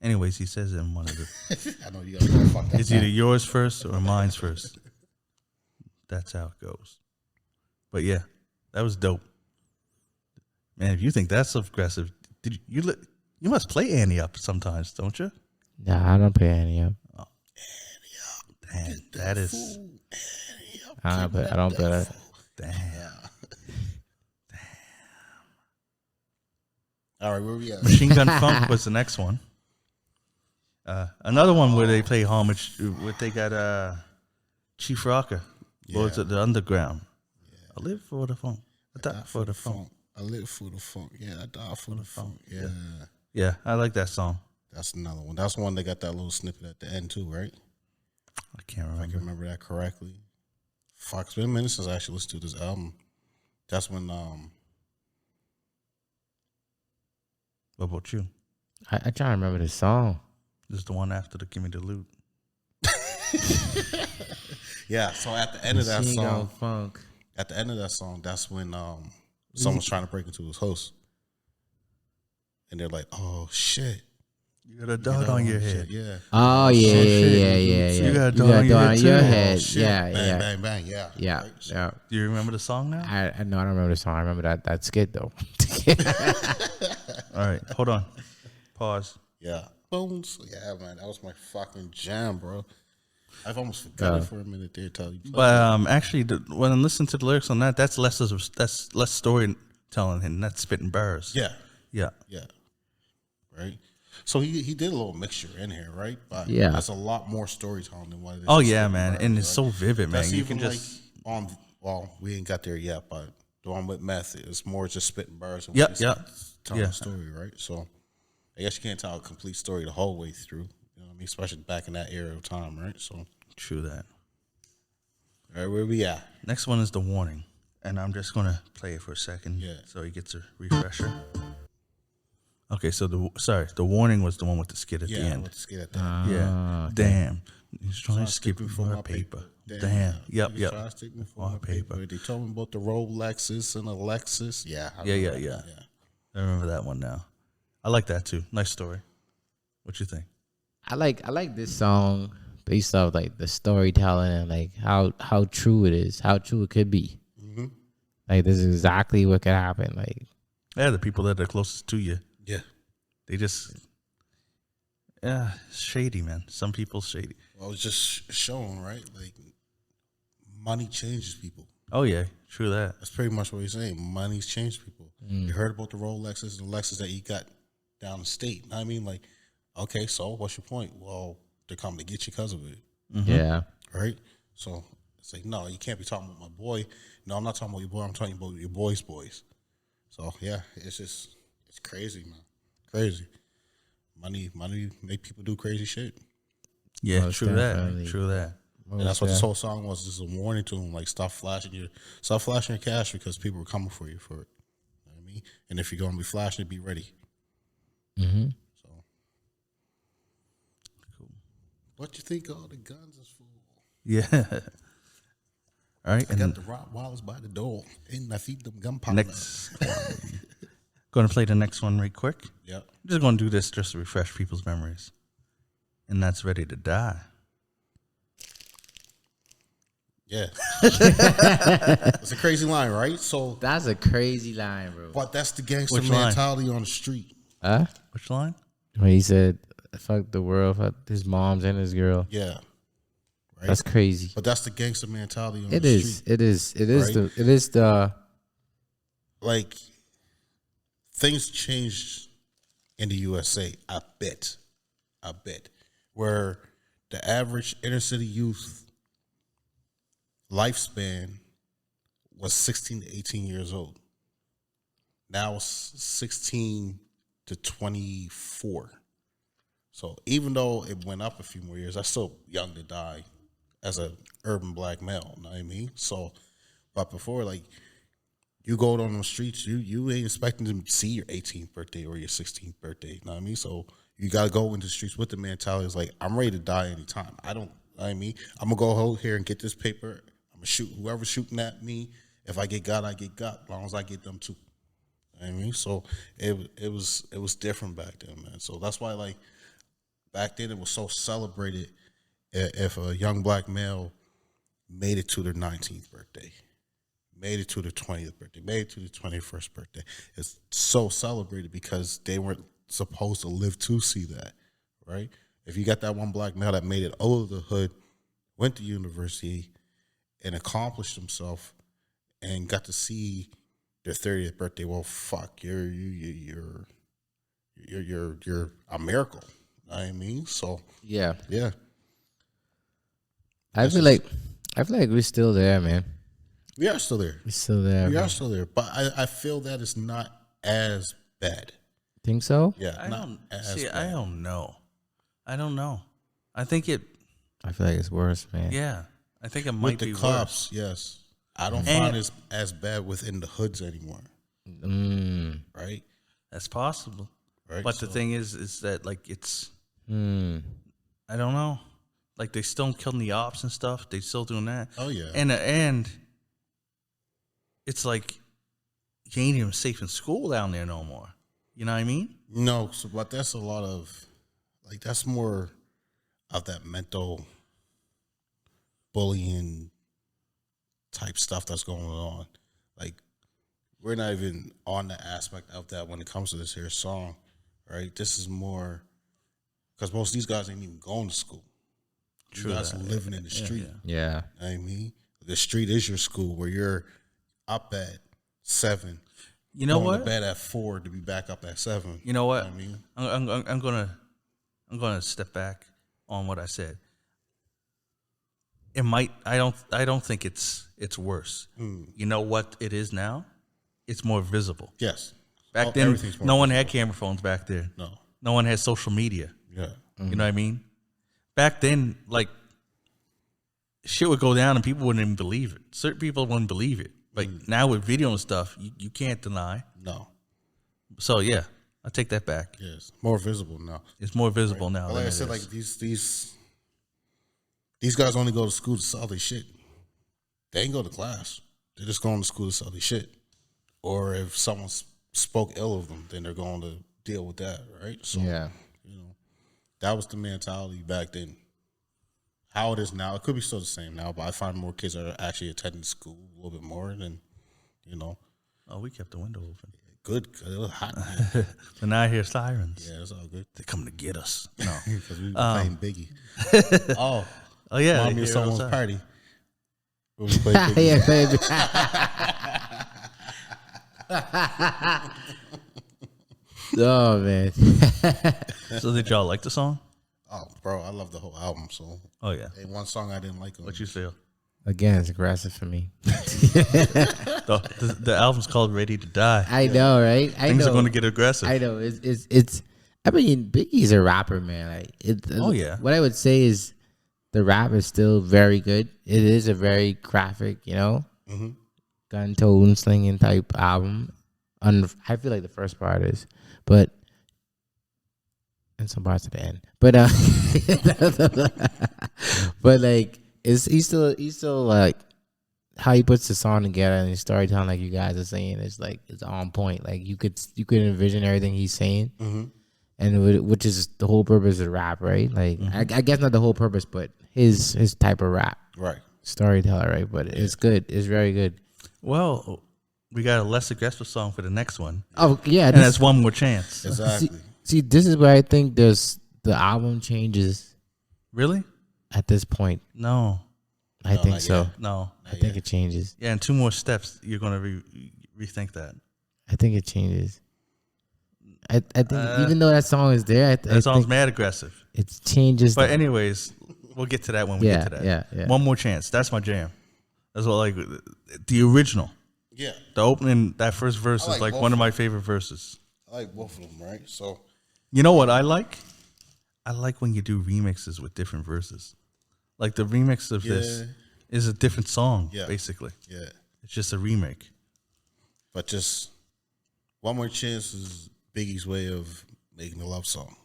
Anyways, he says it in one of the. I know you gotta go fuck that. It's either yours first or mine's first. That's how it goes. But yeah, that was dope. Man, if you think that's aggressive, you must play Annie up sometimes, don't you? Nah, I don't pay any up. Damn, that is. I don't pay that. Damn. All right, where we at? Machine Gun Funk was the next one. Another one where they play homage. Where they got Chief Rocker, Lords of the Underground. I live for the funk. I die for the funk. I live for the funk. Yeah, I die for the funk. Yeah. Yeah, I like that song. That's another one. That's one that got that little snippet at the end too, right? I can't If I remember. can remember that correctly. Fuck, it's been a minute since I actually listened to this album. That's when What about you? I try to remember the song. This is the one after the Give Me the Loot. yeah, so at the end of that Machine Gun song, Funk. at the end of that song, that's when someone's trying to break into his house. And they're like, oh shit. You got a dot on your head. Shit, yeah. Oh yeah. You got a You dot got on your on head your too. head. Oh, shit. Yeah, bang, yeah, bang, bang, yeah. yeah, Right? So- yeah. Do you remember the song now? I know I don't remember the song. I remember that skit though. All right, hold on. Pause. Yeah. Bones. Yeah, man. That was my fucking jam, bro. I've almost forgot it for a minute there till you played But actually, when I listen to the lyrics on that, that's less storytelling and that's spitting bars. Yeah. Yeah. Yeah. Right? So he did a little mixture in here, right? But Yeah. that's a lot more storytelling than what it is. Oh just yeah, spitting man, bars, and it's right? so vivid, man. That's You even can just like well, we ain't got there yet, but the one with meth is more just spitting bars and Yep, yep. telling Yeah. a story, right? So I guess you can't tell a complete story the whole way through. You know what I mean? Especially back in that era of time, right? So true that. all right, where we at? Next one is The Warning, and I'm just gonna play it for a second, Yeah. so he gets a refresher. Okay, so the Warning was the one with the skit at the end. Let's get at that. Yeah, okay. Damn, he's trying to skip Skipping me for my paper. Damn, yep, Niggas yep. try to stick me for My my paper. paper. They told me about the Rolexes and the Lexus. Yeah, I Yeah, remember yeah, that. I remember that one now. I like that too. Nice story. What you think? I like this song based off like the storytelling and like how true it is, how true it could be. Mm-hmm. Like this is exactly what could happen. Like Yeah, the people that are closest to you, Yeah. they just, shady, man. Some people shady. Well, it's just showing, right? Like money changes people. Oh yeah, true that. That's pretty much what he's saying. Money's changed people. You heard about the Rolexes and Lexus that you got down the state. I mean, like, okay, so what's your point? Well, they're coming to get you because of it, Yeah. right? So it's like, no, you can't be talking about my boy. No, I'm not talking about your boy. I'm talking about your boys' boys. So yeah, it's crazy, man. Crazy. Money make people do crazy shit. Yeah, Most true definitely. that. True that. And that's what this whole song was. Just a warning to him, like stop flashing your cash because people are coming for you for it. You know what I mean? And if you're gonna be flashing, be ready. Mm-hmm. So, cool. What you think all the guns is for? Yeah. All right, I got the Rottweilers by the door, and I feed them gunpowder. next. Going to play the next one right quick. Yep. I'm just going to do this just to refresh people's memories, and that's Ready to Die. Yeah. It's a crazy line, right? So, That's a crazy line, bro. but that's the gangster Which line? mentality on the street. Huh? Which line? When he said, fuck the world, fuck his moms and his girl. Yeah. Right? That's crazy. But that's the gangster mentality on It the is. street. It is. It is Right? the. It is the. Like, things changed in the USA, I bet. Where the average inner city youth lifespan was 16 to 18 years old. Now it's 16 to 24. So even though it went up a few more years, I'm still young to die as a urban black male. You know what I mean? So, but before, like, you go on the streets, you ain't expecting to see your 18th birthday or your 16th birthday. You know what I mean? So you got to go into the streets with the mentality. It's like, I'm ready to die anytime. I don't, you know what I mean? I'm going to go hold here and get this paper. I'm going to shoot whoever's shooting at me. If I get got, I get got. As long as I get them too. You know what I mean? So it was different back then, man. So that's why, like, back then it was so celebrated if a young black male made it to their 19th birthday, made it to their 20th birthday, made it to their 21st birthday. It's so celebrated because they weren't supposed to live to see that, right? If you got that one black male that made it out of the hood, went to university, and accomplished himself, and got to see their 30th birthday, well, fuck, you're a miracle. You know what I mean? So Yeah. yeah, I feel like we're still there, man. we are still there. We're still there. We man. are still there, but I feel that it's not as bad. Think so? Yeah, I not don't as see. bad. I don't know. I think it. I feel like it's worse, man. Yeah, I think it With might the be cops, worse. yes. I don't And- find it as bad within the hoods anymore, Mm. right? That's possible. Right. But the So- thing is that like it's. Mm. I don't know. Like they still killing the ops and stuff. They still doing that. Oh yeah. And it's like you ain't even safe in school down there no more. You know what I mean? No, so, but that's a lot of, like, that's more of that mental bullying type stuff that's going on. Like, we're not even on the aspect of that when it comes to this here song, right? This is more, because most of these guys ain't even going to school. These True guys that. living in the street. Yeah. You know what I mean? The street is your school where you're up at 7. You know going what? to bed at 4 to be back up at 7. You know what? I mean, I'm gonna step back on what I said. It might. I don't think it's worse. You know what it is now? It's more visible. yes. Back Oh, then, everything's more no one had camera phones back there. No. No one had social media. Yeah. You know what I mean? Back then, like, shit would go down and people wouldn't even believe it. Certain people wouldn't believe it. Like, now with video and stuff, you can't deny. No. So, yeah, I take that back. Yes. More visible now. It's more visible now. But than like I it said, is. like these guys only go to school to sell their shit. They ain't go to class. They're just going to school to sell their shit. Or if someone spoke ill of them, then they're going to deal with that, right? So, Yeah. you know, that was the mentality back then. How it is now, it could be still the same now, but I find more kids are actually attending school a little bit more than, you know, Oh, we kept the window open. good. 'Cause it was hot. Man. But now I hear sirens. Yeah, it's all good. They're coming to get us. No. Because we were playing Biggie. Oh, Oh, yeah. remind me they of hear someone's outside. party. When we played Biggie. Yeah, baby. Oh man. So did y'all like the song? Oh, bro, I love the whole album. So, Oh yeah. ain't one song I didn't like. What you feel? Again, it's aggressive for me. The album's called "Ready to Die." I know, right? I Things know. are going to get aggressive. I know. It's. I mean, Biggie's a rapper, man. Oh, yeah. What I would say is, the rap is still very good. It is a very graphic, gun tone slinging type album. I feel like the first part is, but and some parts at the end. But but like he's still like how he puts the song together and his storytelling, like you guys are saying, is like it's on point. Like you could envision everything he's saying, and which is the whole purpose of rap, right? Like I guess not the whole purpose, but his type of rap, Right. storyteller, right? But it's good. It's very good. Well, we got a less aggressive song for the next one, Oh yeah, and that's "One More Chance." Exactly. See, this is where I think the album changes Really? at this point. No, I No, think not so. yet. no. I think it changes. Yeah, in 2 more steps, you're going to rethink that. I think it changes. I think even though that song is there, I That song's think mad aggressive. it changes. But anyways, we'll get to that when we get to that. yeah. "One More Chance." That's my jam. That's what like the original. Yeah. The opening, that first verse I is like like one of both. my favorite verses. I like both of them, right? So, You know what I like? I like when you do remixes with different verses. Like the remix of this Yeah. is a different song, Yeah. basically. yeah. It's just a remake. But just One More Chance is Biggie's way of making a love song.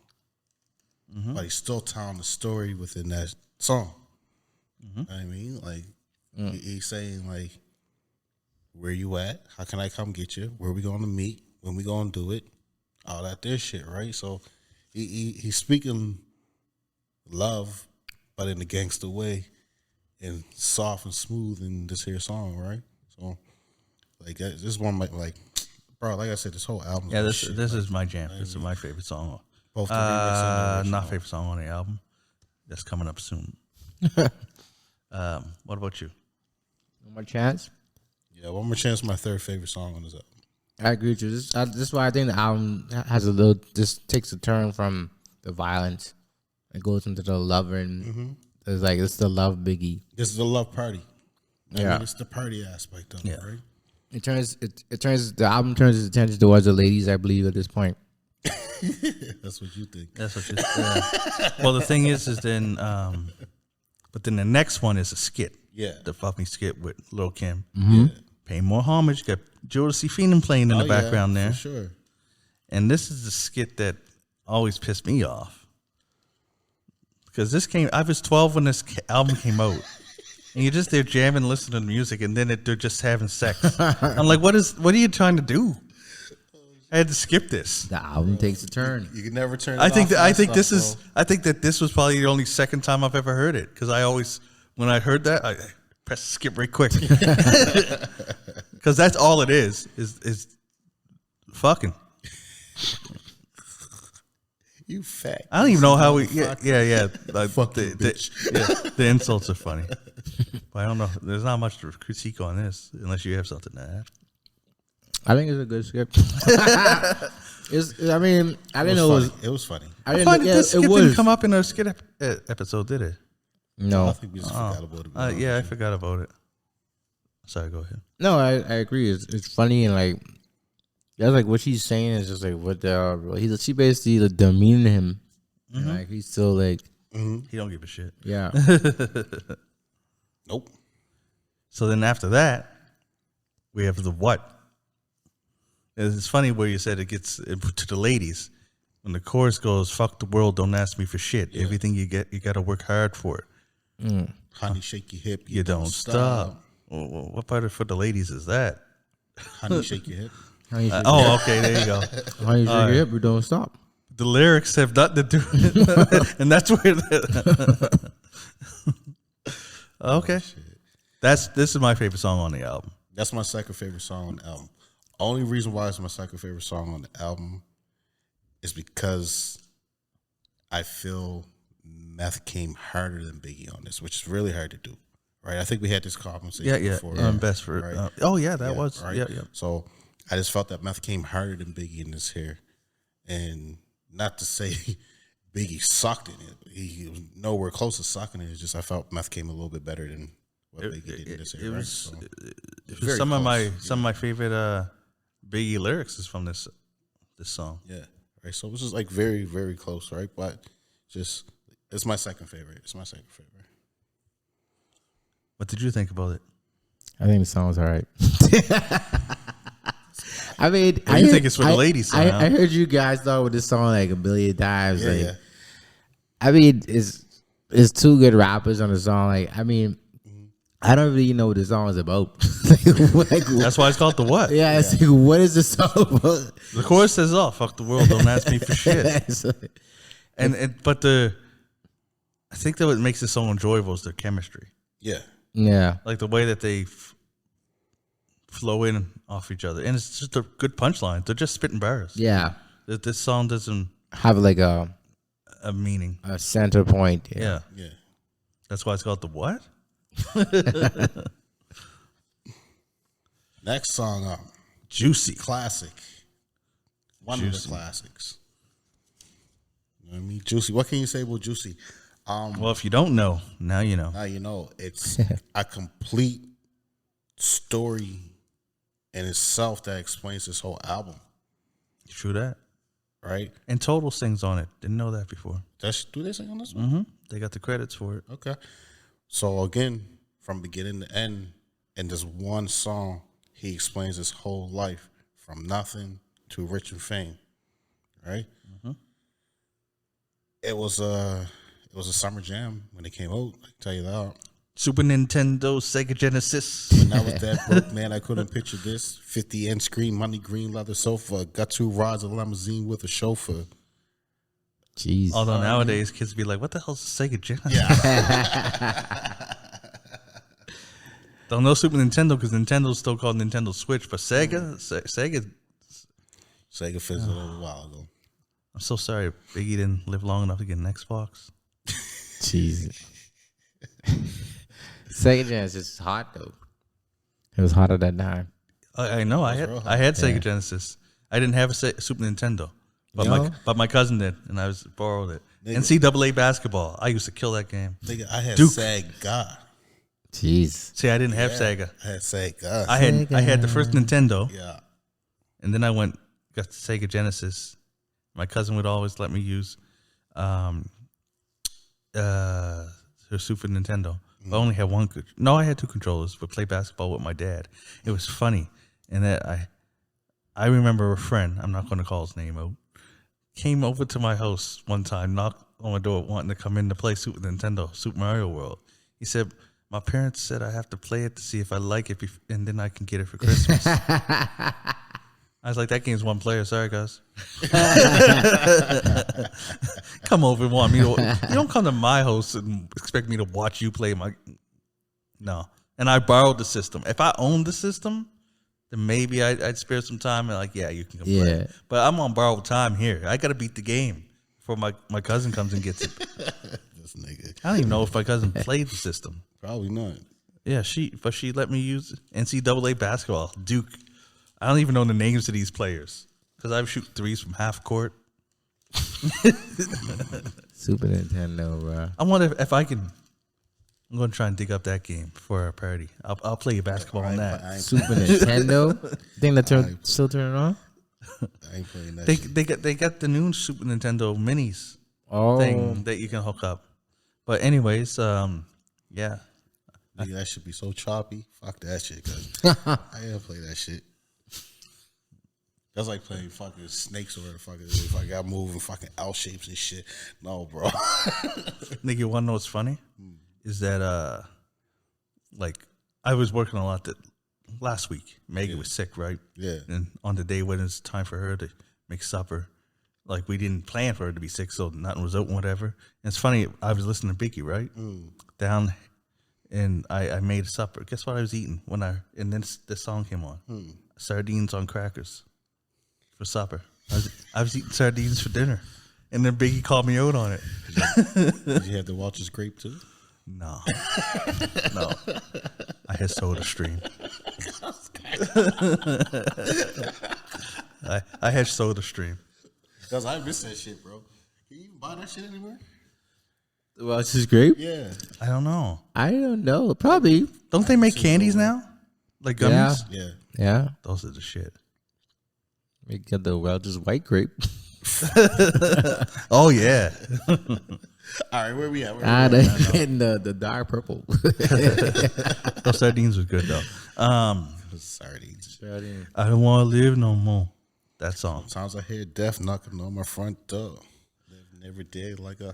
But he's still telling the story within that song. You know what I mean? Like, he's saying, like, where you at? How can I come get you? Where we going to meet? When we going to do it? All that there shit, right? So he's speaking love, but in a gangster way and soft and smooth in this here song, right? So, like, this is one of my, like, bro, like I said, this whole album. Yeah, this is my jam. This is my favorite song. Both the remix and the original. Not favorite song on the album. That's coming up soon. What about you? One More Chance. Yeah, One More Chance is my third favorite song on this album. I agree with you. This is why I think the album has a little. Just takes a turn from the violence. It goes into the love and it's like it's the love Biggie. This is a love party. I Yeah. mean, it's the party aspect of it, right? It turns the album turns its attention towards the ladies, I believe, at this point. That's what you think. That's what you Well, the thing is then, but then the next one is a skit. Yeah. The fucking skit with Lil' Kim. Yeah. Paying more homage. Got Jodeci Phenom playing in the background there. For sure. And this is the skit that always pissed me off. Because I was 12 when this album came out. And you're just there jamming, listening to music, and then they're just having sex. I'm like, what are you trying to do? I had to skip this. The album takes a turn. You can never turn it I think off that and I think stuff, this is bro. I think that this was probably the only second time I've ever heard it. Because I always when I heard that, I press skip right quick. Because that's all it is fucking. You fat. I don't even know how we. Yeah. Like Fuck you, the insults are funny, but I don't know. There's not much to critique on this unless you have something to add. I think it's a good script. I mean, I didn't know It was funny. I I didn't find know, that this skit it didn't was. come up in a skit episode, did it? I No, think we just forgot about it. Yeah, I forgot about it. Sorry, go ahead. no, I agree. It's funny and like that's like what she's saying is just like what the she basically like, demeaning him. And, like he's still like He don't give a shit. yeah. Nope. So then after that, we have the what. It's funny where you said it gets to the ladies. When the chorus goes, "Fuck the world, don't ask me for shit. Everything you get, you got to work hard for it. Honey, shake your hip. You don't stop." Well, what part of for the ladies is that? Honey, shake your hip. Oh, okay, there you go. How you shake your hip, but don't stop. The lyrics have nothing to do with it, and that's where. Okay, this is my favorite song on the album. That's my second favorite song on the album. Only reason why it's my second favorite song on the album is because I feel Meth came harder than Biggie on this, which is really hard to do, right? I think we had this conversation Yeah, yeah. before. Best for. Right. Oh yeah, that was. Right. Yeah, yeah. So I just felt that Meth came harder than Biggie in this here, and not to say Biggie sucked in it. He was nowhere close to sucking it. It's just I felt Meth came a little bit better than what Biggie did in this here. Right? So, very Some of close. my favorite Biggie lyrics is from this song. Yeah. Right. So this is like very, very close, right? But just it's my second favorite. It's my second favorite. What did you think about it? I think the song was all right. I mean, Well, you think it's for the ladies? I heard you guys thought with this song like a billion times. Yeah, like, yeah. I mean, it's two good rappers on the song. Like, I mean, I don't really know what the song is about. That's why it's called the what? Yeah, it's like, what is the song about? The chorus says, "Oh, fuck the world, don't ask me for shit." It's like- But I think that what makes it so enjoyable is their chemistry, Yeah. yeah, like the way that they flow in off each other, and it's just a good punchline. They're just spitting bars. yeah. This song doesn't Have like a meaning. center point. Yeah, Yeah. that's why it's called the what? Next song up, Juicy. classic. One of Juicy. the classics. You know what I mean? Juicy. What can you say about Juicy? Well, if you don't know, now you know. Now you know it's a complete story in itself that explains this whole album, True that. right? And Total sings on it. Didn't know that before. Do they sing on this one? Mm-hmm. They got the credits for it. Okay. So again, from beginning to end, in this one song, he explains his whole life from nothing to rich and fame, right? Mm-hmm. It was a summer jam when it came out. I can tell you that. Super Nintendo, Sega Genesis. When I was that broke, man, I couldn't picture this. 50-inch screen, money green leather sofa, got 2 rides, a limousine with a chauffeur. Jeez. Although nowadays kids be like, "What the hell's a Sega Genesis?" Yeah. Don't know Super Nintendo because Nintendo's still called Nintendo Switch, but Sega. Sega fizzled a little while ago. I'm so sorry, Biggie didn't live long enough to get an Xbox. Jeez. Sega Genesis is hot though. It was hot at that time. I know. I real hot. had Sega Genesis. I didn't have a Super Nintendo, but my cousin did, and I borrowed it. Nigga. NCAA basketball. I used to kill that game. Nigga, I had Duke. Sega. Jeez. See, I didn't have Sega. I had Sega. I had the first Nintendo, Yeah. and then I got the Sega Genesis. My cousin would always let me use her Super Nintendo. But I only had one. No, I had 2 controllers, but play basketball with my dad. It was funny, and that I remember a friend. I'm not going to call his name out. Came over to my house one time, knocked on my door, wanting to come in to play Super Nintendo, Super Mario World. He said, "My parents said I have to play it to see if I like it, and then I can get it for Christmas." I was like, "That game's 1 player. Sorry, guys." Come over and want me to. You don't come to my house and expect me to watch you play my. No. And I borrowed the system. If I owned the system, then maybe I'd spare some time and like, yeah, you can come play. Yeah. But I'm on borrowed time here. I got to beat the game before my cousin comes and gets it. This nigga. I don't even know if my cousin played the system. Probably not. Yeah, she let me use NCAA basketball, Duke. I don't even know the names of these players because I would shoot threes from half court. Super Nintendo, bro. I wonder if I can. I'm going to try and dig up that game for our party. I'll play basketball on that. I ain't, Super Nintendo. Think that still turning on? I ain't playing that shit. They got the new Super Nintendo minis Oh, thing that you can hook up. But anyways, yeah. Nigga, that should be so choppy. Fuck that shit, cuz I ain't play that shit. That's like playing fucking snakes or whatever the fuck it is. If I got moving fucking L shapes and shit. No, bro. Nigga, you want to know what's funny? Is that, like, I was working a lot last week. Megan was sick, right? Yeah. And on the day when it's time for her to make supper, like, we didn't plan for her to be sick, so nothing was open, whatever. And it's funny, I was listening to Biggie, right? Down, and I made supper. Guess what I was eating and then this song came on. Sardines on crackers for supper. I was eating sardines for dinner. And then Biggie called me out on it. Did you have to watch his grape too? No. No. I had Soda Stream. I had Soda Stream. Because I miss that shit, bro. Can you even buy that shit anymore? Well, it's just grape. Yeah. I don't know. I don't know. Probably. Don't they make candies now? Like gummies? Yeah. Yeah. Those are the shit. We got the Welch's white grape. Oh, yeah. All right, where we at? And the dark purple. Those sardines were good, though. Sardines. I don't want to live no more. That song. Sometimes I hear death knocking on my front door. Living every day like a...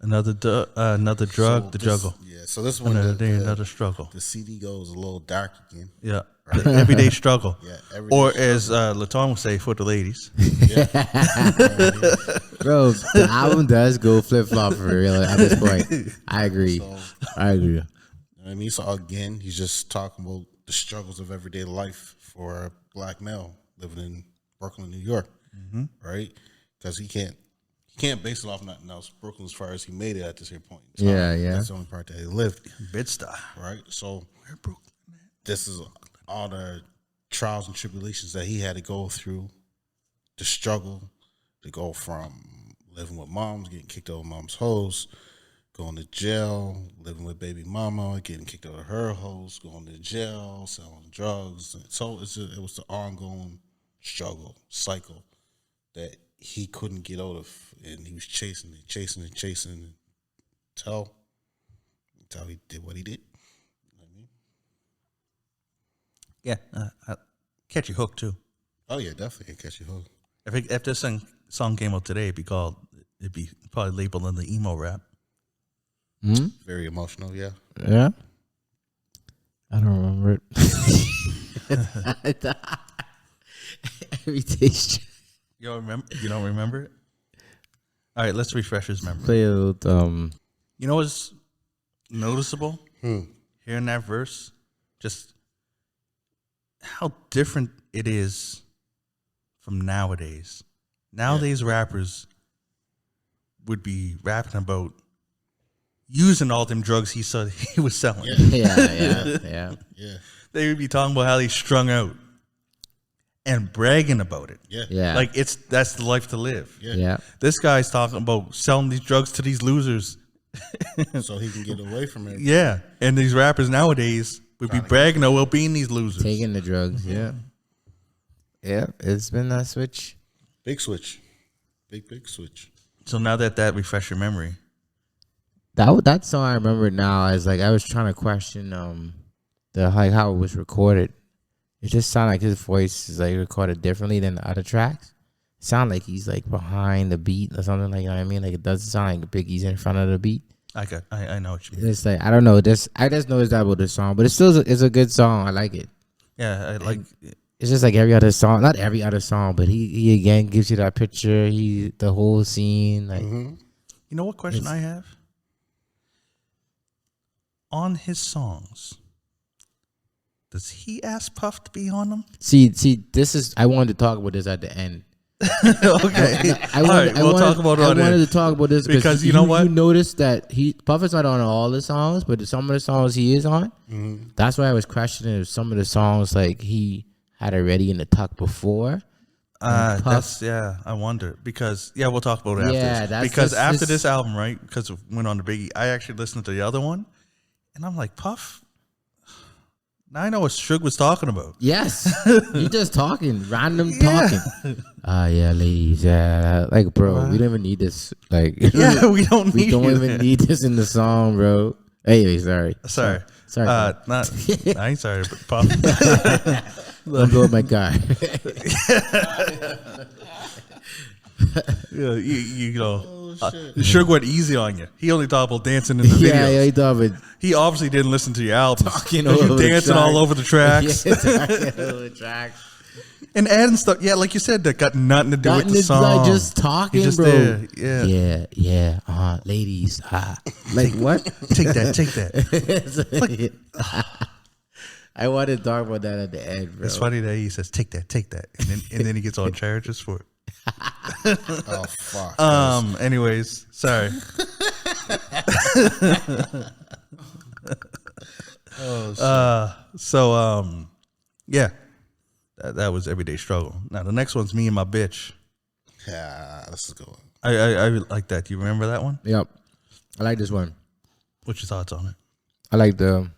Another drug, the juggle. Yeah, so this one, Another day, another struggle. the CD goes a little dark again. Yeah. The everyday struggle. Yeah, everyday Or as Laton would say, for the ladies. Bro, the album does go flip flop for real at this point. I agree. I agree. You know what I mean? So again, he's just talking about the struggles of everyday life for a black male living in Brooklyn, New York, right? Because he can't base it off nothing else. Brooklyn, as far as he made it at this here point in time. Yeah. That's the only part that he lived. Bed-Stuy. Right? So this is all the trials and tribulations that he had to go through, the struggle to go from living with moms, getting kicked out of mom's house, going to jail, living with baby mama, getting kicked out of her house, going to jail, selling drugs. So it was the ongoing struggle, cycle that he couldn't get out of, and he was chasing until he did what he did. You know what I mean? Yeah. Catchy hook, too. Oh yeah, definitely catch you hook. If this song came out today, it'd be probably labeled in the emo rap. Hmm? Very emotional, yeah. Yeah. I don't remember it. Every taste. You don't remember it? All right, let's refresh his memory. Play a little, You know what's noticeable? Hearing that verse, just how different it is from nowadays. Nowadays, rappers would be rapping about using all them drugs he said he was selling. yeah. They would be talking about how they strung out and bragging about it. Yeah. Like that's the life to live. Yeah. This guy's talking about selling these drugs to these losers. So he can get away from it. Yeah. And these rappers nowadays would be bragging about being these losers. Taking the drugs, yeah. Yeah, it's been that switch. Big switch. Big switch. So now that refresh your memory. That song I remember now is like I was trying to question the like how it was recorded. It just sounded like his voice is like recorded differently than the other tracks. It sounded like he's like behind the beat or something, like, you know what I mean? Like it doesn't sound like Biggie's in front of the beat. I know what you mean. It's like I don't know. I just noticed that about this song, but it's still it's a good song. I like it. Yeah, I like. It's just like every other song, not every other song, but he again gives you that picture. The whole scene. Like, You know what question I have? On his songs, does he ask Puff to be on them? see, this is. I wanted to talk about this at the end. Okay. All right, we'll talk about it I on wanted it. to talk about this Because you know what? You noticed that Puff is not on all the songs, but some of the songs he is on. That's why I was questioning if some of the songs like he had already in the tuck before. I wonder because we'll talk about it after this. that's Because just- after this- this album, right? Because it went on to Biggie, I actually listened to the other one, and I'm like, Puff. Now I know what Suge was talking about. Yes, you just talking, random talking. Yeah, ladies. Yeah, like, bro, we don't even need this. Like, Yeah, we don't need. we don't even need this in the song, bro. Anyway, sorry. Sorry. Sorry. I ain't sorry, but Puff. Let go of my car. Yeah, you know, Suge went easy on you. He only talked about dancing in the videos. yeah, he thought of it. He obviously didn't listen to your albums. Talking You all over the dancing track. all over the tracks. Yeah, talking over the tracks. And adding stuff. Yeah, like you said, that got nothing to do with the song. Like just talking, He's just bro. there. Yeah. Ladies. Like what? Take that. I wanted to talk about that at the end, bro. It's funny that he says, take that. And then he gets on charges for it. Oh fuck. Anyways, sorry. Yeah, that was everyday struggle. Now the next one's me and my bitch. Yeah, this is a good one. I like that. Do you remember that one? Yep. I like this one. What's your thoughts on it? I like the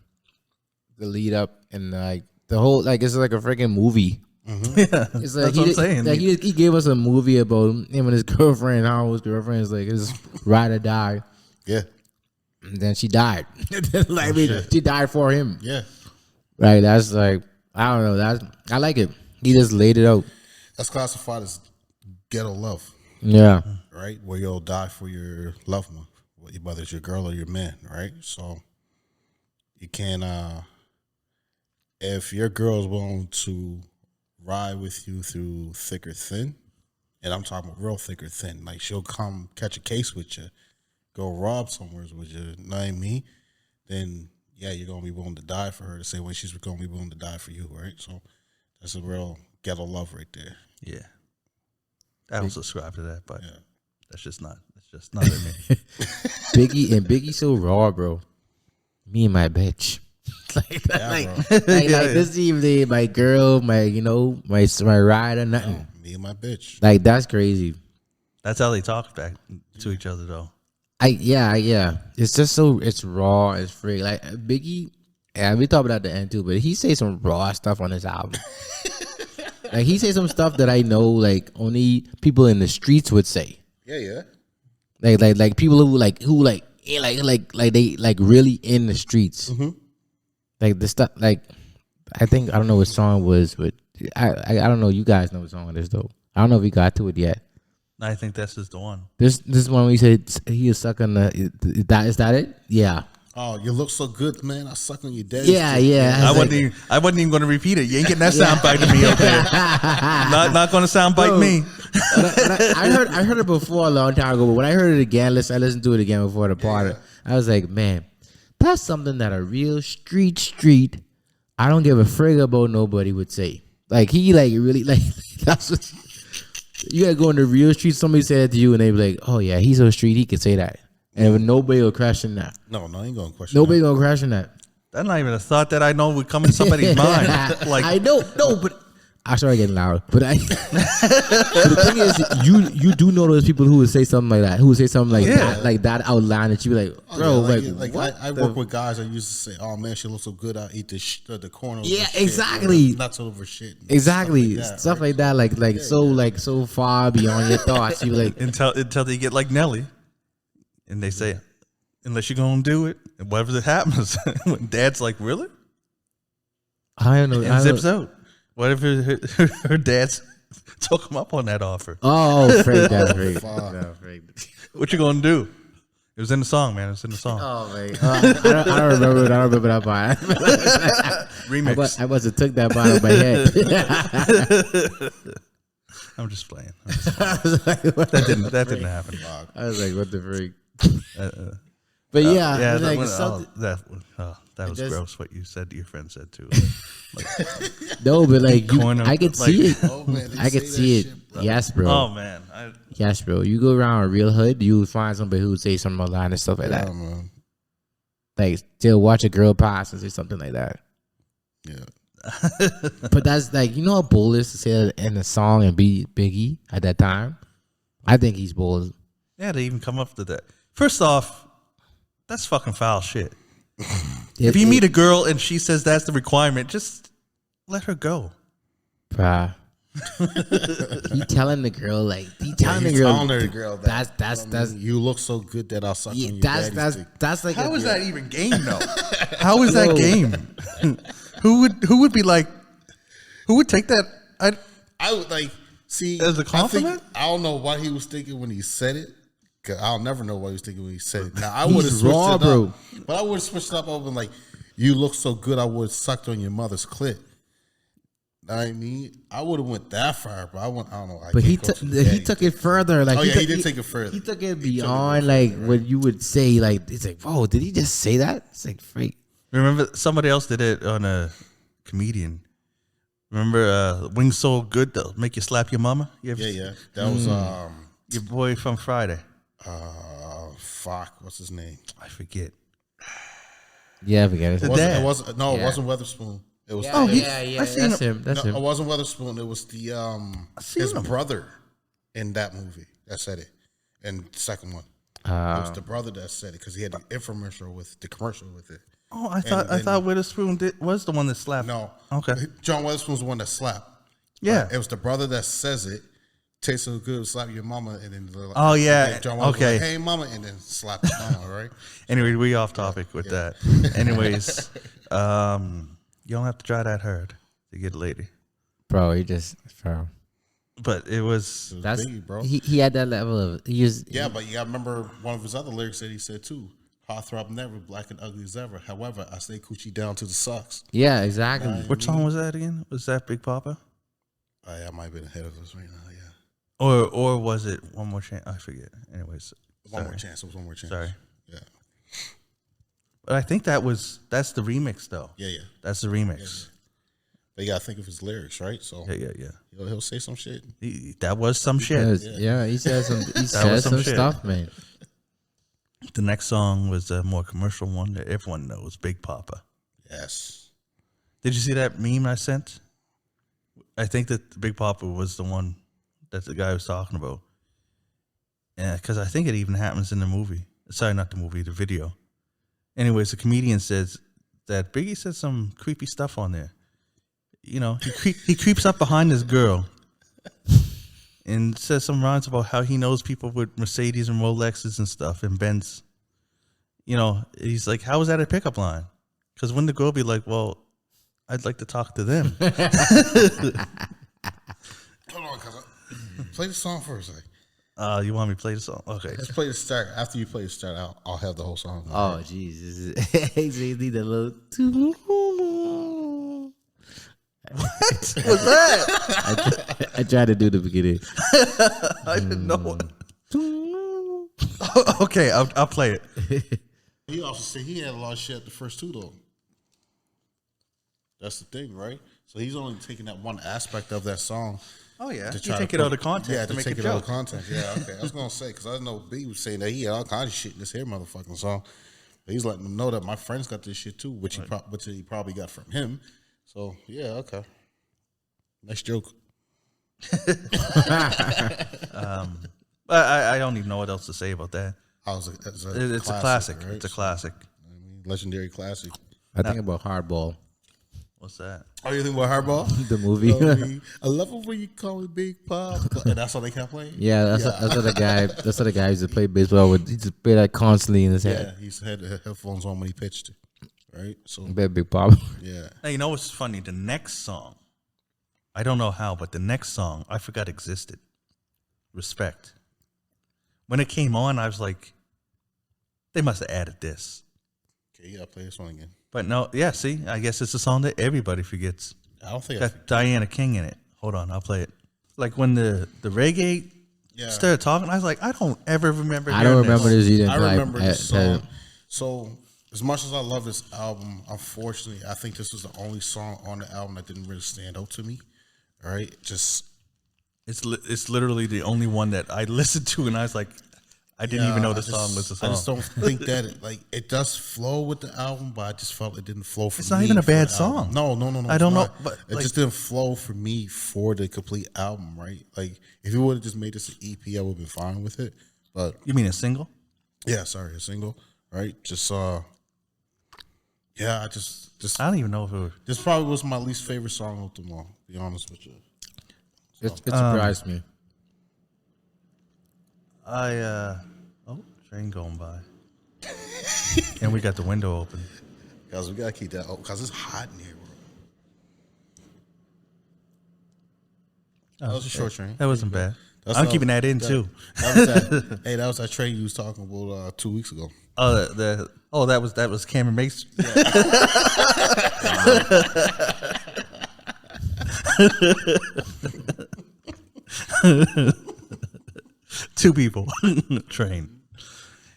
lead up and like the whole like it's like a freaking movie. Mm-hmm. Yeah, It's like that's what I'm saying. Like he gave us a movie about him and his girlfriend, how his girlfriend is like his ride or die. Yeah. And then she died. Like she died for him. Yeah. Right. That's like I don't know. I like it. He just laid it out. That's classified as ghetto love, Yeah. right? Where you'll die for your loved one, whether it's your girl or your man, right? So you can't, if your girl's willing to ride with you through thick or thin, and I'm talking about real thick or thin, like she'll come catch a case with you, go rob somewhere with you, know what I mean? Then, yeah, you're going to be willing to die for her the same way she's going to be willing to die for you, right? So that's a real ghetto love right there. Yeah, I don't subscribe to that, but that's just not in me. Biggie so raw, bro. Me and my bitch. like this evening, my girl, my my ride or nothing. Me and my bitch. Like that's crazy. That's how they talk back to each other, though. Yeah. It's just so it's raw, it's free. Like Biggie, yeah, we talk about the end too, but he say some raw stuff on his album. Like he say some stuff that I know like only people in the streets would say. Yeah. Like people who they like really in the streets. Mm-hmm. Like the stuff like I don't know what song was, but I don't know. You guys know what song it is though. I don't know if we got to it yet. I think this is the one. This one where he said he is sucking the is that it? Yeah. Oh, you look so good, man. I suck on your dad's Yeah. I wasn't even going to repeat it. You ain't getting that sound bite to me up there. Not going to sound bite me. I heard it before a long time ago, but when I heard it again, I listened to it again before the party. I was like, man, that's something that a real street, I don't give a frig about nobody would say. Like he like really like that's what you gotta go in the real street. Somebody said it to you and they be like, oh yeah, he's so street, he can say that. And nobody will question that. No, I ain't gonna question Nobody gonna question that. That's not even a thought that I know would come in somebody's mind. Like I know, but I started getting loud. But but the thing is, you do know those people who would say something like that, who would say something like that out loud, and you be like, bro, I work with guys that used to say, "Oh man, she looks so good. I'll eat the corn." Yeah, exactly. Not over shit. Exactly, stuff like that, like so far beyond your thoughts. You like until they get like Nelly, and they say, "Unless you're gonna do it, and whatever happens." When Dad's like, "Really?" I don't know. And zips out. What if her dad's took him up on that offer? Oh, afraid that. What you gonna do? It was in the song, man. It was in the song. Oh man, I don't remember. I don't remember that part. Remix. I must have took that part of my head. I'm just playing. That didn't happen. I was like, what the freak? But yeah, like that was gross. What you said, your friend said too. Like, no, but like I could see it. Oh, man, I could see it. Shit, bro. Yes, bro. Oh man. Yes, bro. You go around a real hood, you would find somebody who would say something online and stuff like that. Man. Like they'll watch a girl pass and say something like that. Yeah. But that's like, you know how bold it is to say that in a song and be Biggie at that time? I think he's bold. Yeah, they even come up to that. First off, that's fucking foul shit. If you meet a girl and she says that's the requirement, just let her go. Bruh. He telling the girl like telling the girl that's you look so good that I'll suck on your that's like how is that even game though? How is that game? Who would be like, who would take that? I would like see as a compliment. I don't know what he was thinking when he said it. I'll never know what he was thinking when he said it. Now I would have switched it up, but I would have switched it up over like, you look so good, I would have sucked on your mother's clit. I mean, I would have went that far, but I don't know. But he took it further. Like he did take it further. He took it beyond like what you would say. Like it's like, whoa, did he just say that? It's like freak. Remember somebody else did it on a comedian. Remember Wings So Good they'll make you slap your mama? Yeah. That was your boy from Friday. Fuck, what's his name? I forget. Yeah, I forget it. It wasn't, dad. it wasn't. No, it Yeah. wasn't Weatherspoon. It was. Yeah, he- yeah. I seen That's him. That's No, him. it wasn't Weatherspoon. It was the seen his him. brother in that movie that said it. And the second one, it was the brother that said it because he had the commercial with it. Oh, I thought Witherspoon was the one that slapped. No, Okay. John Weatherspoon's the one that slapped. Yeah. But it was the brother that says it. Tastes so good, slap your mama, and then Oh, yeah. John Weatherspoon Okay. like, hey mama, and then slap his mama, right? Anyway, we off topic with that. Anyways, you don't have to try that hard to get a lady. Bro, he just bro. But it was That's Biggie, bro. he had that level of Yeah, but you gotta remember one of his other lyrics that he said too. Heartthrob never, black and ugly as ever. However, I stay coochie down to the socks. Yeah, exactly. what song was that again? Was that Big Papa? I might have been ahead of us right now, yeah. Or was it One More Chance? I forget. Anyways, One more chance. It was one more chance. Sorry. Yeah. But I think that's the remix though. Yeah. That's the remix. But you gotta think of his lyrics, right? So Yeah. he'll say some shit. That was some shit. Yeah, he said some. He was said some some shit. stuff, man. The next song was a more commercial one that everyone knows, Big Papa. Yes. Did you see that meme I sent? I think that Big Papa was the one that the guy was talking about. Yeah, because I think it even happens in the movie. Sorry, not the movie, the video. Anyways, the comedian says that Biggie said some creepy stuff on there. You know, he creeps up behind this girl and says some rhymes about how he knows people with Mercedes and Rolexes and stuff and Benz. You know, he's like, how is that a pickup line? Because when the girl be like, well, I'd like to talk to them. Hold on, cause play the song first. Like, You want me to play the song? Okay. let's play the start. After you play the start, I'll have the whole song. Oh, Jesus. He need a little. What's that? I tried to do the beginning. I didn't know. Okay, I'll play it. He also said he had a lot of shit at the first two though. That's the thing, right? So he's only taking that one aspect of that song. Oh yeah, To you try take to it out put- of context Yeah, to make take a it out of joke. context. Yeah, okay. I was gonna say because I know B was saying that he had all kinds of shit in this here motherfucking song. But he's letting them know that my friends got this shit too, which he probably got from him. So yeah, okay. Nice joke. I don't even know what else to say about that. It's a classic. right? It's a classic. I mean, legendary classic. I think about Hardball, What's that? Oh, you think about Hardball? the movie. I love it when you call me Big Pop. And that's how they kept playing? Yeah, that's what the guy. That's what the guy used to play baseball with. He just play that constantly in his Yeah, head. he used to have the headphones on when he pitched. Right? So, Big Pop. yeah. Hey, you know what's funny? The next song, I don't know how, but the next song I forgot existed. Respect. When it came on, I was like, they must have added this. Okay, you gotta play this one again. But no, yeah, see, I guess it's a song that everybody forgets. I don't think Got Diana King in it. Hold on, I'll play it. Like when the reggae Yeah. started talking, I was like, I don't ever remember. I don't hearing remember this either. I until remember this song. tell- So, as much as I love this album, unfortunately, I think this was the only song on the album that didn't really stand out to me. All right, just It's literally the only one that I listened to, and I was like, I didn't even know the song was the song. I just don't think that it does flow with the album, but I just felt it didn't flow for me. It's not even a for bad the album. song. No. I it's don't know, not. but, it like- just didn't flow for me for the complete album, right? Like if you would have just made this an EP, I would have been fine with it. But You mean a single? yeah, sorry, a single, right? Just yeah, I just I don't even know if it was. this probably was my least favorite song of them all. To be honest with you. It surprised me. Train going by. And we got the window open. Guys, we gotta keep that open because it's hot in here, bro. That was a short train. That wasn't bad. That's I'm all- keeping that in too. That was that, hey, that was that train you was talking about 2 weeks ago. That was Cameron Mace. Two people. Train.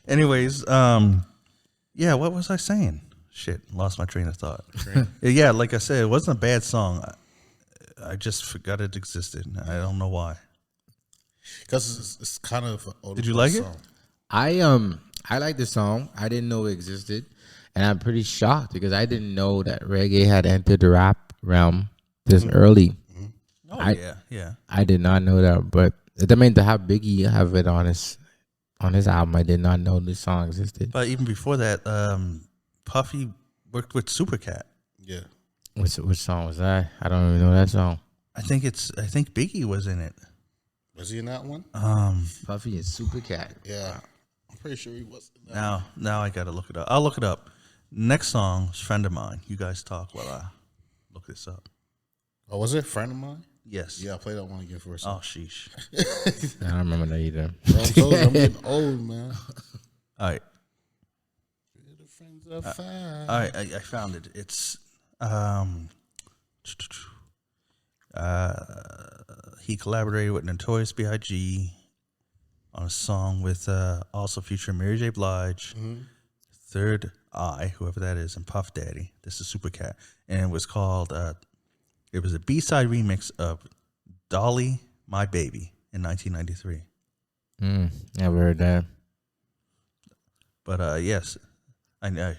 Anyways, yeah, what was I saying? Shit, lost my train of thought. Yeah, like I said, it wasn't a bad song. I just forgot it existed. I don't know why. Because it's kind of an older Did you like it? song. I like the song. I didn't know it existed, and I'm pretty shocked because I didn't know that reggae had entered the rap realm this early. Oh I yeah. I did not know that, but I mean to have Biggie have it on his album, I did not know this song existed. But even before that, Puffy worked with Supercat. Yeah. Which song was that? I don't even know that song. I think Biggie was in it. Was he in that one? Puffy and Supercat. Yeah. I'm pretty sure he was in that. Now I gotta look it up. I'll look it up. Next song is Friend of Mine. You guys talk while I look this up. Oh, was it Friend of Mine? Yes. Yeah, I play that one again for a second. Oh sheesh. I don't remember that either. Bro, I told you, I'm getting old, man. All right. We're the friends of five. All right. I found it. It's he collaborated with Notorious B.I.G. on a song with also featuring Mary J. Blige, Third Eye, whoever that is, and Puff Daddy. This is Supercat, and it was called. It was a B-side remix of "Dolly, My Baby" in 1993. Never heard that. But yes, I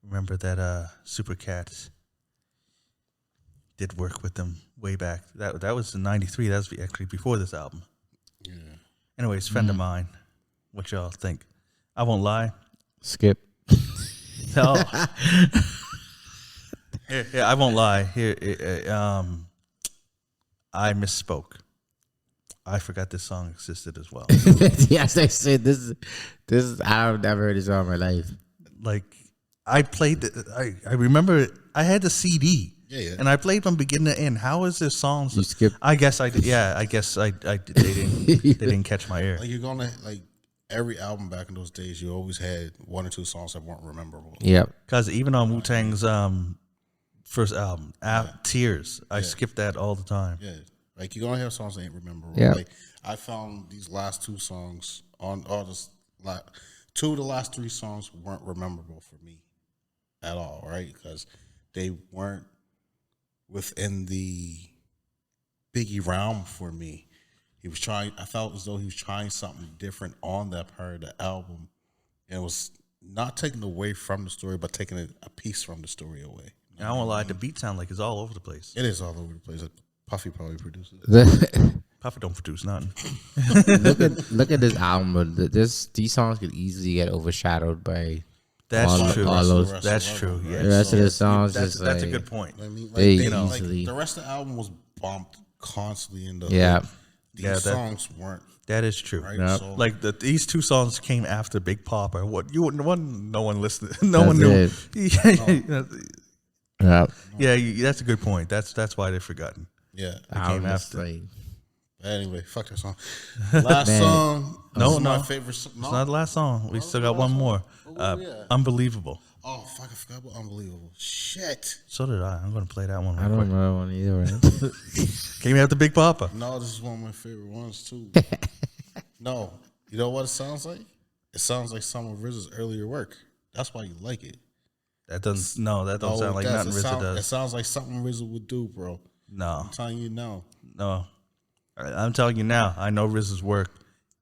remember that Supercat did work with them way back. That was in '93. That was actually before this album. Yeah. Anyways, friend of mine. What y'all think? I won't lie. Skip. No. Here, I won't lie. I misspoke. I forgot this song existed as well. Yes, they said this is I've never heard this song in my life. Like I played. I remember I had the CD. Yeah. And I played from beginning to end. How is this song? You skipped. I guess I did. Yeah, I guess I did. They didn't catch my ear. Like you're gonna like every album back in those days, you always had one or two songs that weren't rememberable. Yep. Because even on Wu-Tang's first album, Tears, I skipped that all the time. Yeah. Like you're gonna have songs that ain't rememberable. Yeah. Like I found these last two songs on all this two of the last three songs weren't rememberable for me at all, right? Because they weren't within the Biggie realm for me. He was trying. I felt as though he was trying something different on that part of the album, and it was not taking away from the story, but taking a piece from the story away. And I won't lie, the beat sound like it's all over the place. It is all over the place. Puffy probably produces. Puffy don't produce nothing. look at this album. These songs could easily get overshadowed by That's true. all those. That's true. Yeah. The rest of the songs. That's just a like, good point. I mean, like, They like easily- the rest of the album was bumped constantly in the Yeah. These Yeah, that- songs weren't That is true. right. Yep. So Like these two songs came after Big Papa. What you one? No one listened. No That's one knew. Yep. Yeah, that's a good point. That's why they're forgotten. yeah. Album is after. like, Anyway, fuck that song. Last Man. song. No, this is no. my favorite. No? It's not the last song. We still got the one last more. song? Oh, yeah. Unbelievable. Oh fuck! I forgot about Unbelievable. Shit. So did I. I'm gonna play that one. I Real don't quick. know one either. Right? Came after Big Papa. No, this is one of my favorite ones too. No, you know what it sounds like? It sounds like some of RZA's earlier work. That's why you like it. That doesn't. No, that don't No, sound it like does. nothing It RZA It does. sounds like something RZA would do, bro. No, I'm telling you no. no. I'm telling you now. I know RZA's work.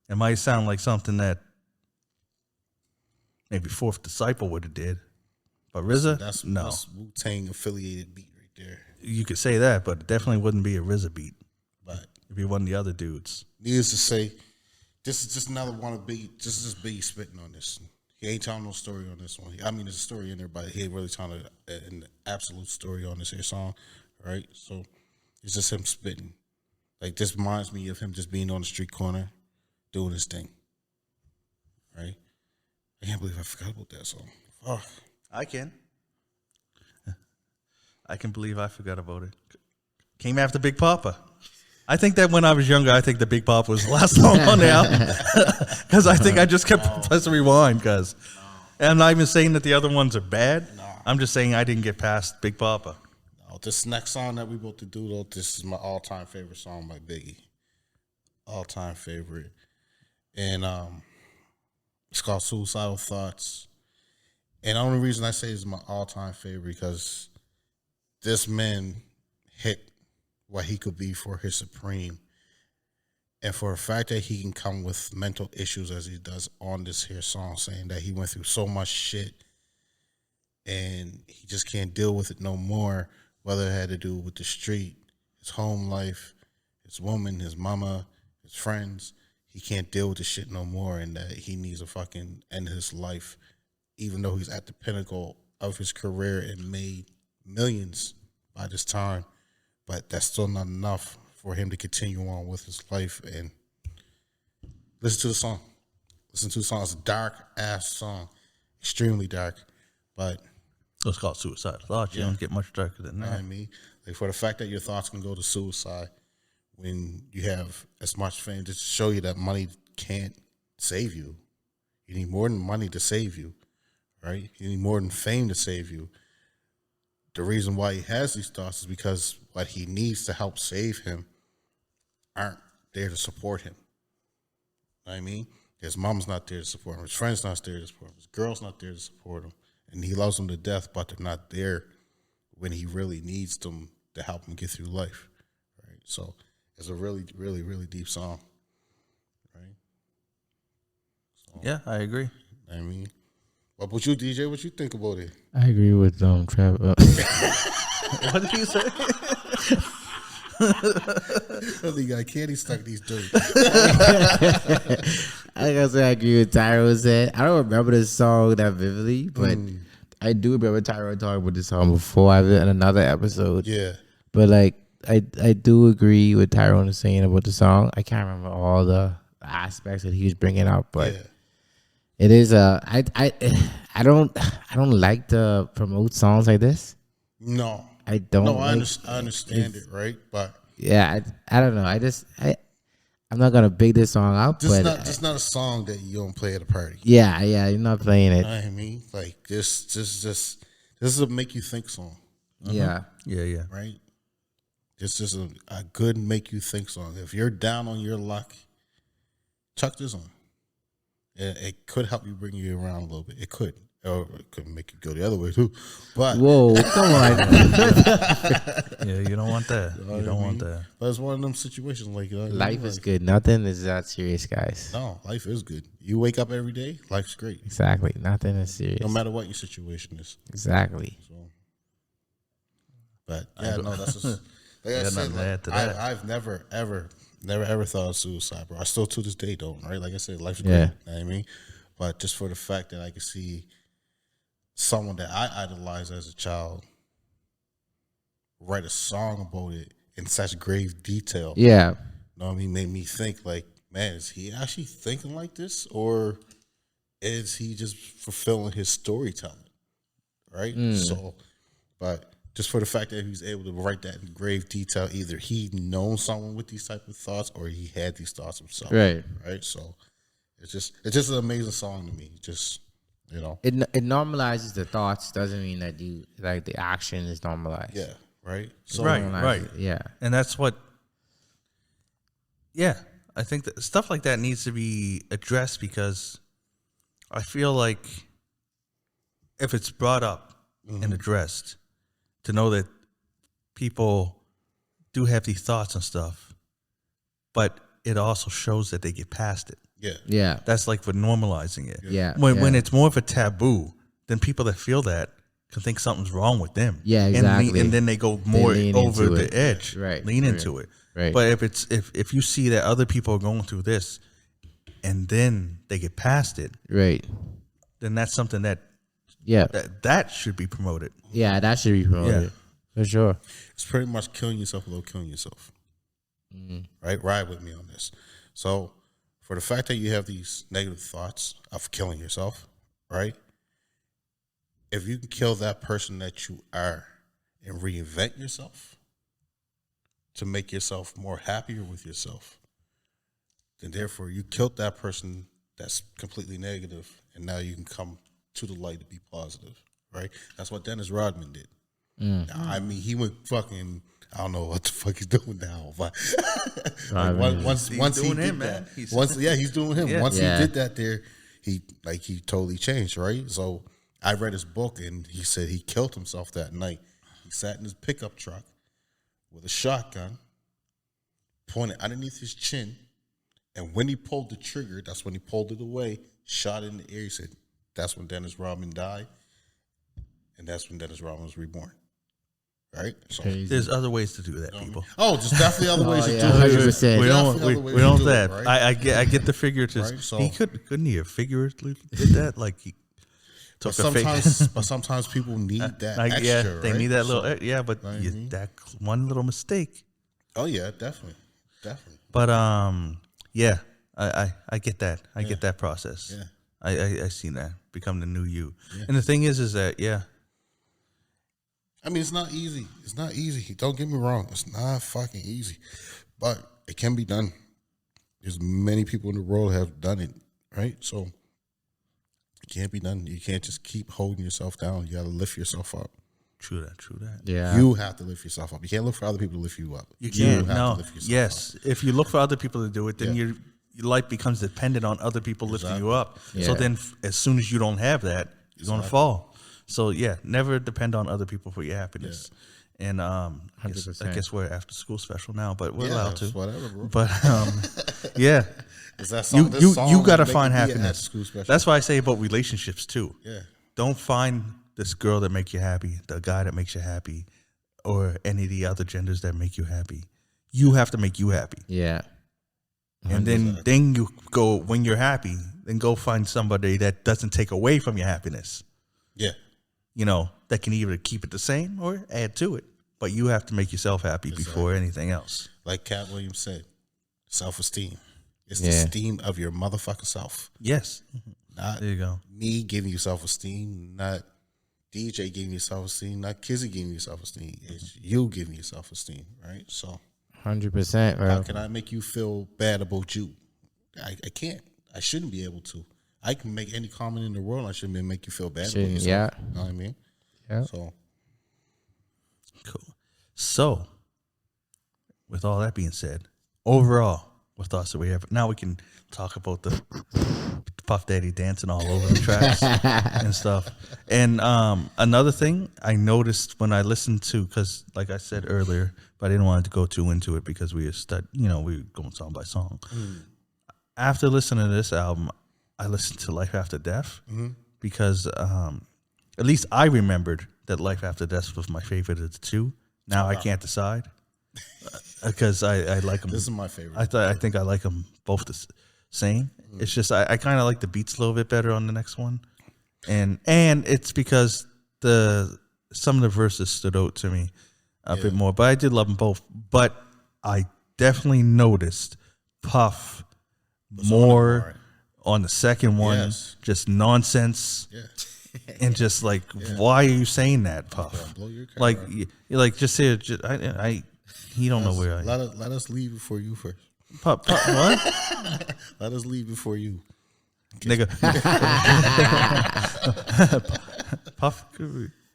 It might sound like something that maybe Fourth Disciple would have did, but RZA, That's no. Wu-Tang affiliated beat right there. You could say that, but it definitely wouldn't be a RZA beat. But It'd be one of the other dudes. needless to say, this is just another one of Biggie. This is just Biggie spitting on this. He ain't telling no story on this one. I mean, there's a story in there, but he ain't really telling an absolute story on this here song, right? So it's just him spitting. Like this reminds me of him just being on the street corner, doing his thing, right? I can't believe I forgot about that song. Fuck. I can. I can believe I forgot about it. Came after Big Papa. I think that when I was younger, I think the Big Papa was the last song on the album. Because I think I just kept pressing rewind. And I'm not even saying that the other ones are bad. I'm just saying I didn't get past Big Papa. No, this next song that we about to do, though, this is my all-time favorite song by Biggie. All-time favorite. And it's called Suicidal Thoughts. And the only reason I say it's my all-time favorite because this man hit what he could be for his supreme. And for a fact that he can come with mental issues as he does on this here song, saying that he went through so much shit and he just can't deal with it no more, whether it had to do with the street, his home life, his woman, his mama, his friends. He can't deal with the shit no more, and that he needs to fucking end his life, even though he's at the pinnacle of his career and made millions by this time. But that's still not enough for him to continue on with his life. And listen to the song. Listen to the song. It's a dark ass song, extremely dark. But It's called Suicidal Thoughts. You don't get much darker than you know that. what I mean, like for the fact that your thoughts can go to suicide when you have as much fame, just to show you that money can't save you. You need more than money to save you, right? You need more than fame to save you. The reason why he has these thoughts is because what he needs to help save him aren't there to support him. You know what I mean? His mom's not there to support him. His friend's not there to support him. His girl's not there to support him. And he loves them to death, but they're not there when he really needs them to help him get through life. Right? So it's a really, really, really deep song. Right? So, Yeah, I agree. you know what I mean? What about you, DJ? What you think about it? I agree with Trevor. What did you say? The guy candy stuck these dirt. I gotta say I agree with Tyro said. I don't remember this song that vividly, but I do remember Tyro talking about this song before. I did in another episode. Yeah. But like I do agree with Tyrone saying about the song. I can't remember all the aspects that he was bringing up, but Yeah. it is I don't like to promote songs like this. No. I don't. No, like, I understand it, right? But yeah, I don't know. I'm not gonna big this song up, this but is not a song that you don't play at a party. yeah, you're not playing it. You know what I mean? Like this is a make you think song, Yeah, Yeah. right? This is a good make you think song. If you're down on your luck, chuck this on. It could help you bring you around a little bit. It could. Or it could make you go the other way too. But whoa, come on. Yeah, you don't want that. you know You what don't I want mean? that. But it's one of them situations like Life is good. Nothing is that serious, guys. No, life is good. You wake up every day, life's great. Exactly. Nothing is serious. No matter what your situation is. Exactly. So, but yeah, no, that's just like I got said. nothing to add Like, to that. I've never ever thought of suicide, bro. I still to this day don't. Right, like I said, life's Yeah. great. You know what I mean, but just for the fact that I can see someone that I idolized as a child write a song about it in such grave detail. Yeah. You know what I mean? Made me think like, man, is he actually thinking like this, or is he just fulfilling his storytelling? Right. So, but just for the fact that he was able to write that in grave detail, either he known someone with these type of thoughts, or he had these thoughts himself. Right. Right. So, it's just an amazing song to me. Just It normalizes the thoughts. Doesn't mean that you like the action is normalized. yeah. Right. So Right. Normalizes it, yeah. And that's what. Yeah, I think that stuff like that needs to be addressed, because I feel like if it's brought up and addressed, to know that people do have these thoughts and stuff, but it also shows that they get past it. yeah. Yeah. That's like for normalizing it. Yeah. When yeah. it's more of a taboo, then people that feel that can think something's wrong with them. Yeah, And exactly. And then they go more lean over into the it. edge. Right, Lean right, into it. right. But if you see that other people are going through this, and then they get past it, Right. then that's something that Yeah. that should be promoted. Yeah, that should be promoted. For sure. It's pretty much killing yourself without killing yourself. Right? Ride with me on this. So, for the fact that you have these negative thoughts of killing yourself, right? If you can kill that person that you are and reinvent yourself to make yourself more happier with yourself, then therefore you killed that person that's completely negative, and now you can come to the light to be positive, right? That's what Dennis Rodman did. I mean, he went fucking. I don't know what the fuck he's doing now, but like once he doing did him, that, man. He's he's doing him. Yeah. Once Yeah. he did that, he totally changed, right? So I read his book, and he said he killed himself that night. He sat in his pickup truck with a shotgun, pointed underneath his chin, And when he pulled the trigger, that's when he pulled it away, shot it in the air. He said, "That's when Dennis Rodman died, and that's when Dennis Rodman was reborn." Right? So, Crazy. There's other ways to do that, people. oh, just definitely other ways to yeah, do it. 100%. We Definitely don't other ways we to don't do that. it, right? I get the figurative. Right, so- he couldn't he have figuratively did that like he took But a fake. sometimes people need that Like, extra. yeah, they right? need that little So- but know what I mean? that one little mistake. Oh yeah, definitely. But yeah, I get that. I get that process. Yeah. I seen that become the new you. And the thing is that I mean, it's not easy. It's not easy. Don't get me wrong. It's not fucking easy, but it can be done. There's many people in the world have done it, right? So it can't be done. You can't just keep holding yourself down. You got to lift yourself up. True that. Yeah. You have to lift yourself up. You can't look for other people to lift you up. You can't. have No. to lift yourself Yes. If you look for other people to do it, then Yeah. your life becomes dependent on other people lifting you up. So Yeah. then, as soon as you don't have that, you're gonna fall. So yeah, never depend on other people for your happiness. And I 100%. guess we're after school special now, but we're Yeah, allowed to. it's whatever, bro. But yeah, Is that you song, this you song you gotta make find it be an happiness. after-school special? That's why I say about relationships too. Yeah. Don't find this girl that make you happy, the guy that makes you happy, or any of the other genders that make you happy. You have to make you happy. Yeah. And then you go, when you're happy, then go find somebody that doesn't take away from your happiness. Yeah. You know, that can either keep it the same or add to it. But you have to make yourself happy before anything else. Like Cat Williams said, self-esteem. It's the Yeah. esteem of your motherfucking self. Yes. Not There you go. me giving you self-esteem, not DJ giving you self-esteem, not Kizzy giving you self-esteem. It's you giving you self-esteem, right? So 100%, how bro. can I make you feel bad about you? I can't. I shouldn't be able to. I can make any comment in the world. I shouldn't make you feel bad about Shouldn't, yourself. yeah. You know what I mean? Yeah. So Cool. So, with all that being said, overall, what thoughts do we have? Now we can talk about the Puff Daddy dancing all over the tracks and stuff. And another thing I noticed when I listened to, because like I said earlier, but I didn't want to go too into it because we were going song by song. After listening to this album, I listened to Life After Death because at least I remembered that Life After Death was my favorite of the two. Now I can't decide because I like them. this is my favorite. I think I like them both the same. It's just I kind of like the beats a little bit better on the next one, and it's because some of the verses stood out to me a bit more. But I did love them both. But I definitely noticed Puff more on the second one, Yes. just nonsense. Yeah. And just like, why are you saying that, Puff? Blow your cover. Like, like just say, he don't know where I. Let us leave before you first. Puff, what? Let us leave before you. Nigga. Puff,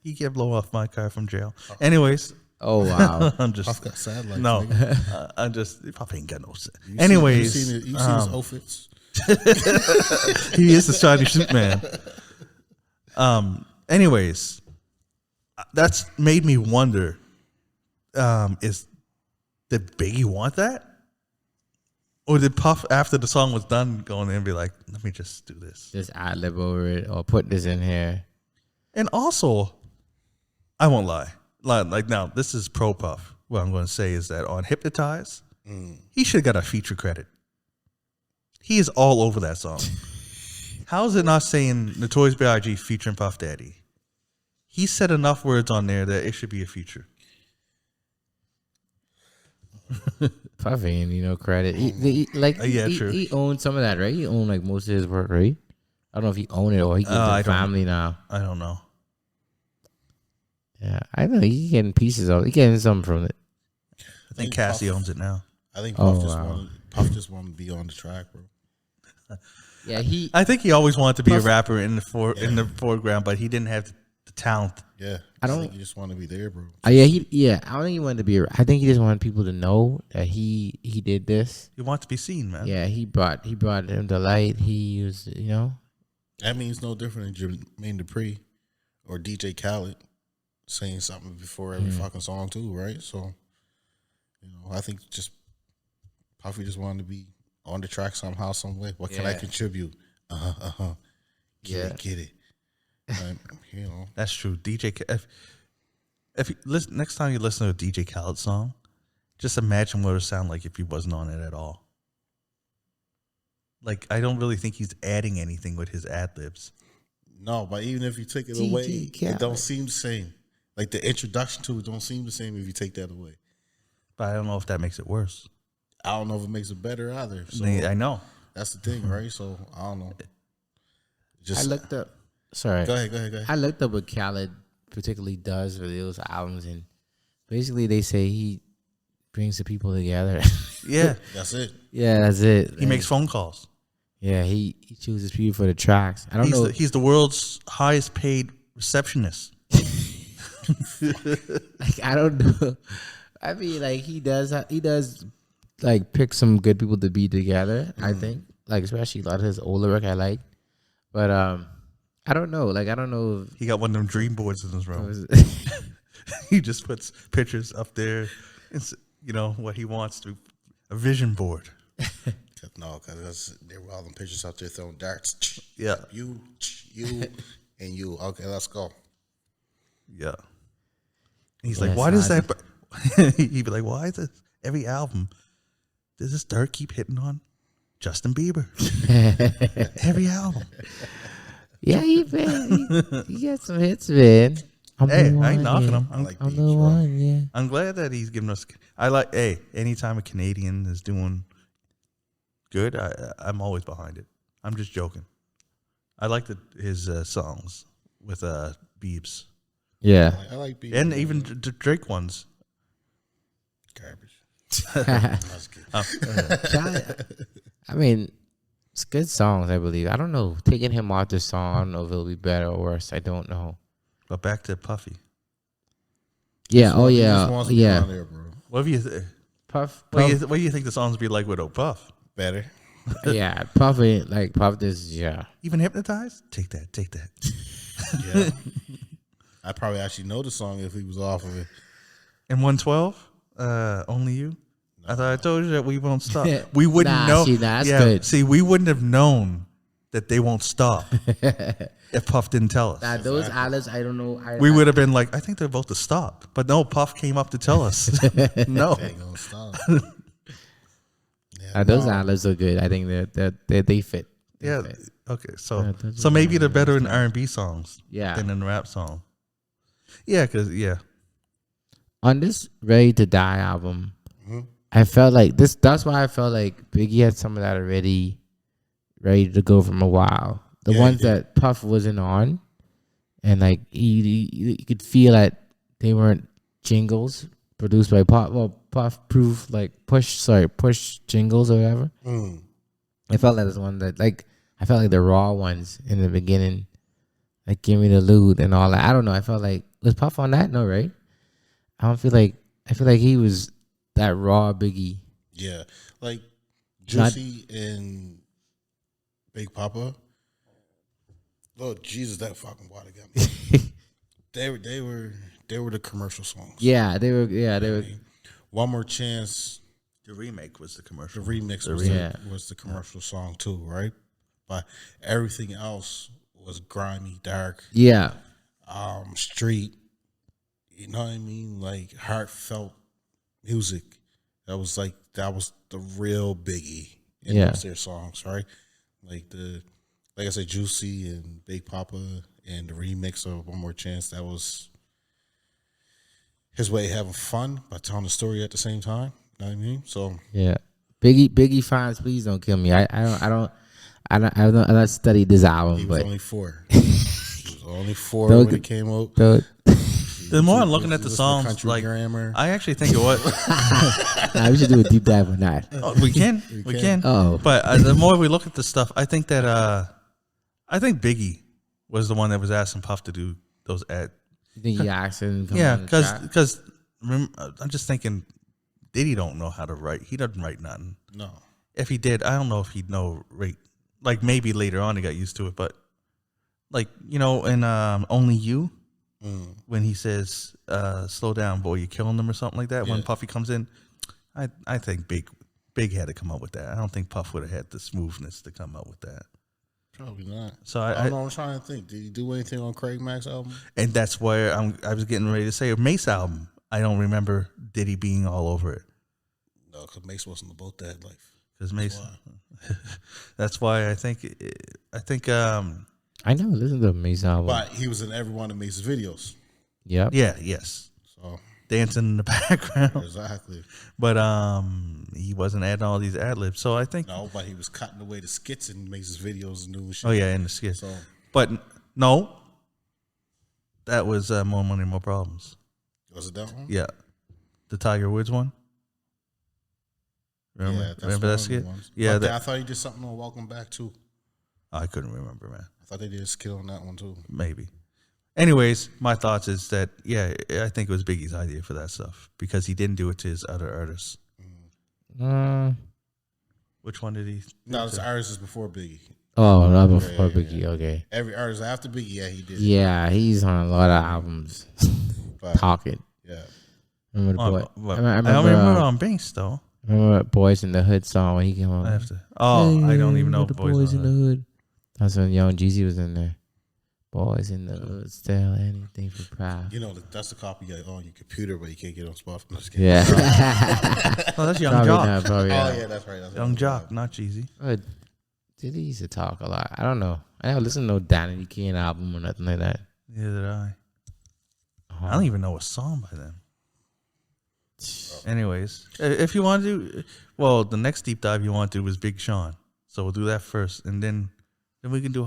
he can't blow off my car from jail. Anyways, Oh, wow. I'm just. Puff got sad like No, nigga. I'm just. Puff ain't got no sense. You Anyways, seen his outfits. he is the shiny suit man. Anyways, that's made me wonder. Did Biggie want that, or did Puff after the song was done go in and be like, "Let me just do this"? Just ad lib over it or put this in here. And also, I won't lie. Like now, this is pro Puff. What I'm going to say is that on Hypnotize, he should have got a feature credit. He is all over that song. How is it not saying Notorious B.I.G. featuring Puff Daddy? He said enough words on there that it should be a feature. Puff ain't need no credit. Yeah, true. He owns some of that, right? He owned like most of his work, right? I don't know if he owned it or he gives it I to don't- family now. I don't know. Yeah, I know he's getting pieces of it. He's getting something from it. I think Cassie owns it now. I think Oh, Puff just wanted to be on the track, bro. Yeah, he. I think he always wanted to be a rapper in the foreground, but he didn't have the talent. Yeah. I don't- You just want to be there, bro. Yeah. I don't think he wanted to be. I think he just wanted people to know that he did this. He wants to be seen, man. Yeah, he brought him to light. He was, That means no different than Jermaine Dupri or DJ Khaled saying something before every fucking song too, right? So, I think just Puffy just wanted to be on the track somehow, some way. What can I Yeah. contribute? Get it. You know, That's true. If you listen, next time you listen to a DJ Khaled song, just imagine what it would sound like if he wasn't on it at all. Like, I don't really think he's adding anything with his ad libs. no, but even if you take it DJ away, Khaled. it don't seem the same. Like the introduction to it don't seem the same if you take that away. But I don't know if that makes it worse. I don't know if it makes it better either. So I know. that's the thing, right? So I don't know. I Just looked up. Sorry. go ahead. I looked up what Khaled particularly does for those albums, and basically they say he brings the people together. Yeah. That's it. Yeah, that's it. He makes phone calls. Yeah, he chooses people for the tracks. I don't know. He's the world's highest paid receptionist. Like, I don't know. I mean, like he does like pick some good people to be together. I think, like especially a lot of his older work I like, but I don't know. Like I don't know. He got one of them dream boards in his room. If, He just puts pictures up there. It's, what he wants to. A vision board. No, because there were all them pictures out there throwing darts. Yeah. You, and you. Okay, let's go. Yeah. He's Yeah, like, why it's does that? He'd be like, why is this every album? Does this dirt keep hitting on Justin Bieber? Every album. yeah, he got some hits, man. I'm Hey, the I ain't one, knocking yeah. him. I like I'm Beach, the bro. one, yeah. I'm glad that he's giving us. Anytime a Canadian is doing good, I'm always behind it. I'm just joking. I like his songs with Biebs. Yeah. I like Beach. And even the Drake ones. Garbage. That's good. I mean, it's good songs, I believe. I don't know. Taking him off the song, I don't know if it'll be better or worse. I don't know. But back to Puffy. Yeah. Oh, He yeah. just wants to be Yeah. on there, bro. What do you Puff. what do you think the songs be like with Puff? Better. Yeah. Puff ain't like Puff. This. Yeah. Even Hypnotized? Take that. Yeah. I probably actually know the song if he was off of it. And 112? Only You? I thought I told you that we won't stop. We wouldn't Nah, know. see, that's good. See, we wouldn't have known that they won't stop if Puff didn't tell us. Now those islands, I don't know. We would have been like, I think they're about to stop. But no, Puff came up to tell us. No. They ain't gonna stop. Those islands are good. I think they fit. They Yeah. fit. Okay. Yeah, those So are maybe they're good. better in R&B songs Yeah. than in rap song. Yeah, because, On this Ready to Die album, Mm-hmm. I felt like this. That's why I felt like Biggie had some of that already ready to go from a while. The Yeah, ones he did. that Puff wasn't on, and like you could feel that they weren't jingles produced by Puff. Well, Puff proved like push jingles or whatever. Mm. I felt like this one that like I felt like the raw ones in the beginning, like Give Me the Loot and all that. I don't know. I felt like was Puff on that? No, right? I feel like he was that raw Biggie. Yeah. Like Not- Juicy and Big Papa. Lord Jesus, that fucking water got me. They were the commercial songs. Yeah, they were. One More Chance. the remake was the The commercial. remix was the commercial song too, right? But everything else was grimy, dark, Yeah, street. You know what I mean? Like heartfelt music. That was the real Biggie in Yeah. their songs, right? Like I said, Juicy and Big Papa and the remix of One More Chance. That was his way of having fun by telling the story at the same time. You know what I mean? So yeah. Biggie Fines, please don't kill me. I don't study this album, he was but only 4. He was only 4 when it came out. The more I'm looking at the Listen to songs, Country like Grammar. I actually think it was. we should do a deep dive on that. Oh, we can. Oh. But the more we look at the stuff, I think that I think Biggie was the one that was asking Puff to do those ad. You think he asked him? to come Yeah, on the track? because I'm just thinking, Diddy don't know how to write. He doesn't write nothing. No. If he did, I don't know if he'd know rate. Like maybe later on he got used to it, but like in Only You, when he says "Slow down, boy, you're killing them" or something like that. When Yeah. Puffy comes in, I think Big had to come up with that. I don't think Puff would have had the smoothness to come up with that. Probably not. So I don't know. I'm trying to think. Did he do anything on Craig Mack's album? and that's where I was getting ready to say Mace album. I don't remember Diddy being all over it. No, because Mace wasn't about that life. Because Mace, that's why I think I never listened to Mace album. But he was in every one of Mace's videos. Yep. yeah, yes, So dancing in the background. exactly. But he wasn't adding all these ad libs. So I think No, but he was cutting away the skits in Mace's videos and new shit. oh yeah, in the skit. So But no, that was More Money, More Problems. was it that one? Yeah, the Tiger Woods one. Remember, Yeah, that's remember one that of the skit? ones. Yeah, But I thought he did something on Welcome Back too. I couldn't remember, man. I thought they did a skit on that one too. Maybe. Anyways, my thoughts is that I think it was Biggie's idea for that stuff because he didn't do it to his other artists. Which one did he? No, this artist is before Biggie. Oh, not before Biggie. Okay. Every artist after Biggie, yeah, he did. Yeah, he's on a lot of albums. But, Talking. yeah. Remember the boy? I don't remember on Banks though. Remember Boys in the Hood song when he came on? After. Oh, I don't even know the Boys in the Hood. That's when Young Jeezy was in there. Boys in the Hood, still anything for pride. You know, that's the copy you got on your computer, but you can't get on Spotify. Yeah. Oh, that's Young Probably Jock. not, probably Oh, not. yeah, that's right. That's Young right. Jock, not Jeezy. But did he used to talk a lot? I don't know. I never listened to no Danny Kane album or nothing like that. Neither did I. I don't even know a song by them. Anyways, if you want to do, well, the next deep dive you want to do is Big Sean. So we'll do that first, and then we can do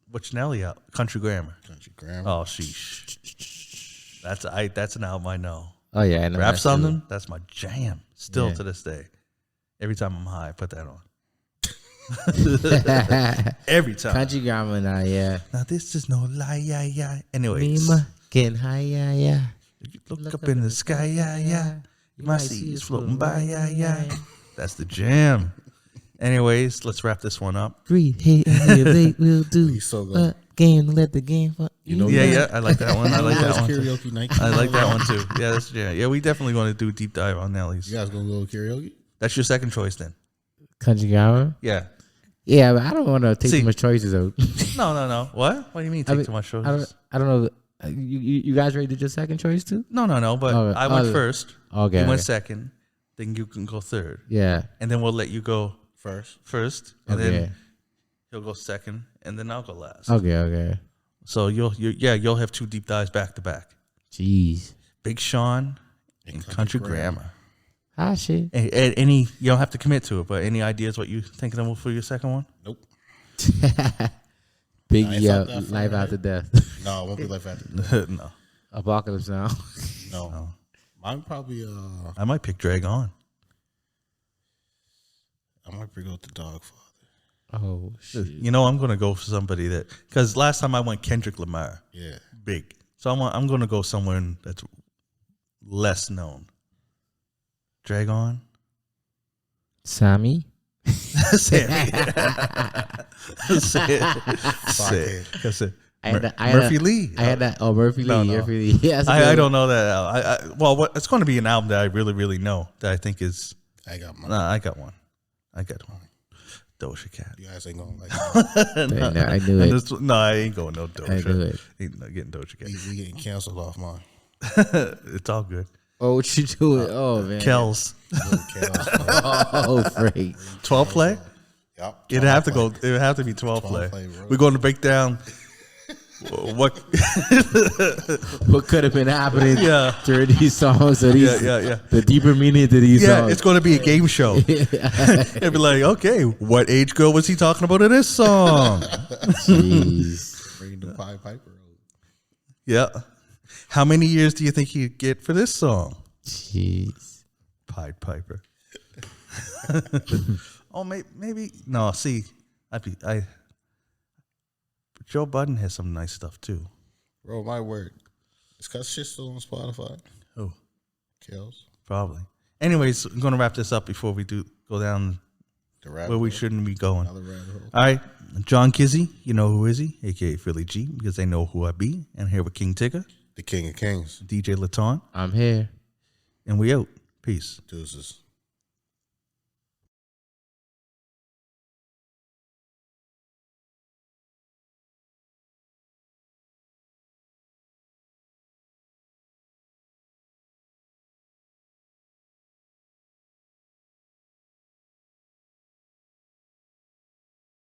what's Nelly out? Country Grammar. Country Grammar. Oh, sheesh. That's an album I know. Oh yeah, I know Rap that something. That's my jam. Still Yeah. to this day. Every time I'm high, I put that on. too. Every time. Country Grammar now, yeah. Now this is no lie, yeah, yeah. Anyways, Mima getting high, yeah, yeah. you look up in the sky, yeah, yeah. You might see it's floating by, yeah, yeah. That's the jam. Anyways, let's wrap this one up. Breathe, hey, hey, we'll do. He's so good. Game, let the game fuck You know, Yeah, I like that one. I like that one. Too. Karaoke night. I like that one too. Yeah, that's jam. Yeah, we definitely going to do a deep dive on Nelly's. You guys gonna go karaoke? That's your second choice then. Country Grammar. Yeah. Yeah, but I don't want to take See. too much choices though. No. What? What do you mean take too much choices? I don't know. You guys ready to do your second choice too? No. But Okay. I went first. Okay. You went okay. second. Then you can go third. Yeah. And then we'll let you go First. and Okay. then he'll go second, and then I'll go last. Okay. So you'll have two deep dives back to back. Jeez. Big Sean and Country Grammar. Ah shit. Any you don't have to commit to it, but any ideas what you thinking of for your second one? Nope. Big I ain't yeah, felt that for life it. after death. No, it won't be like that. No, Apocalypse Now. No. Mine probably I might pick Drag On. I might bring out the Dog Father. Oh shit. You know, I'm gonna go for somebody that because last time I went Kendrick Lamar, Yeah. big. So I'm gonna go somewhere that's less known. Drag On. Sammy. Sammy. Say it. Murphy Lee. I had that. Oh, Murphy Lee. No. Murphy Lee. Yeah, I don't know that. It's going to be an album that I really, really know that I think is. I got mine. I got one. Doja Cat. You guys ain't gonna like it. No, I knew it. No, I ain't going no Doja. I knew it. Ain't not getting Doja Cat. We getting canceled off mine. It's all good. Oh, what you doing? Oh man. Kells. Oh, freak. 12 play. Yep. It'd have to go. It would have to be 12 play. play, bro. We're going to break down what. What could have been happening Yeah. during these songs? Or these, Yeah. The deeper meaning to these Yeah, songs. it's going to be a game show. It'd be like, okay, what age girl was he talking about in this song? Jeez. Bring the Pied Piper. Yeah. How many years do you think he'd get for this song? Jeez. Pied Piper. Oh, maybe. No, see, Joe Budden has some nice stuff too. Bro, my word. Is Cuss shit still on Spotify? Oh, Kills. probably. Anyways, I'm going to wrap this up before we do go down The rabbit where we hole. shouldn't be going. Another rabbit hole. All right, John Kizzy, you know who is he? AKA Philly G, because they know who I be. And here with King Tigger, The King of Kings. DJ Laton, I'm here. and we out. Peace. Deuces.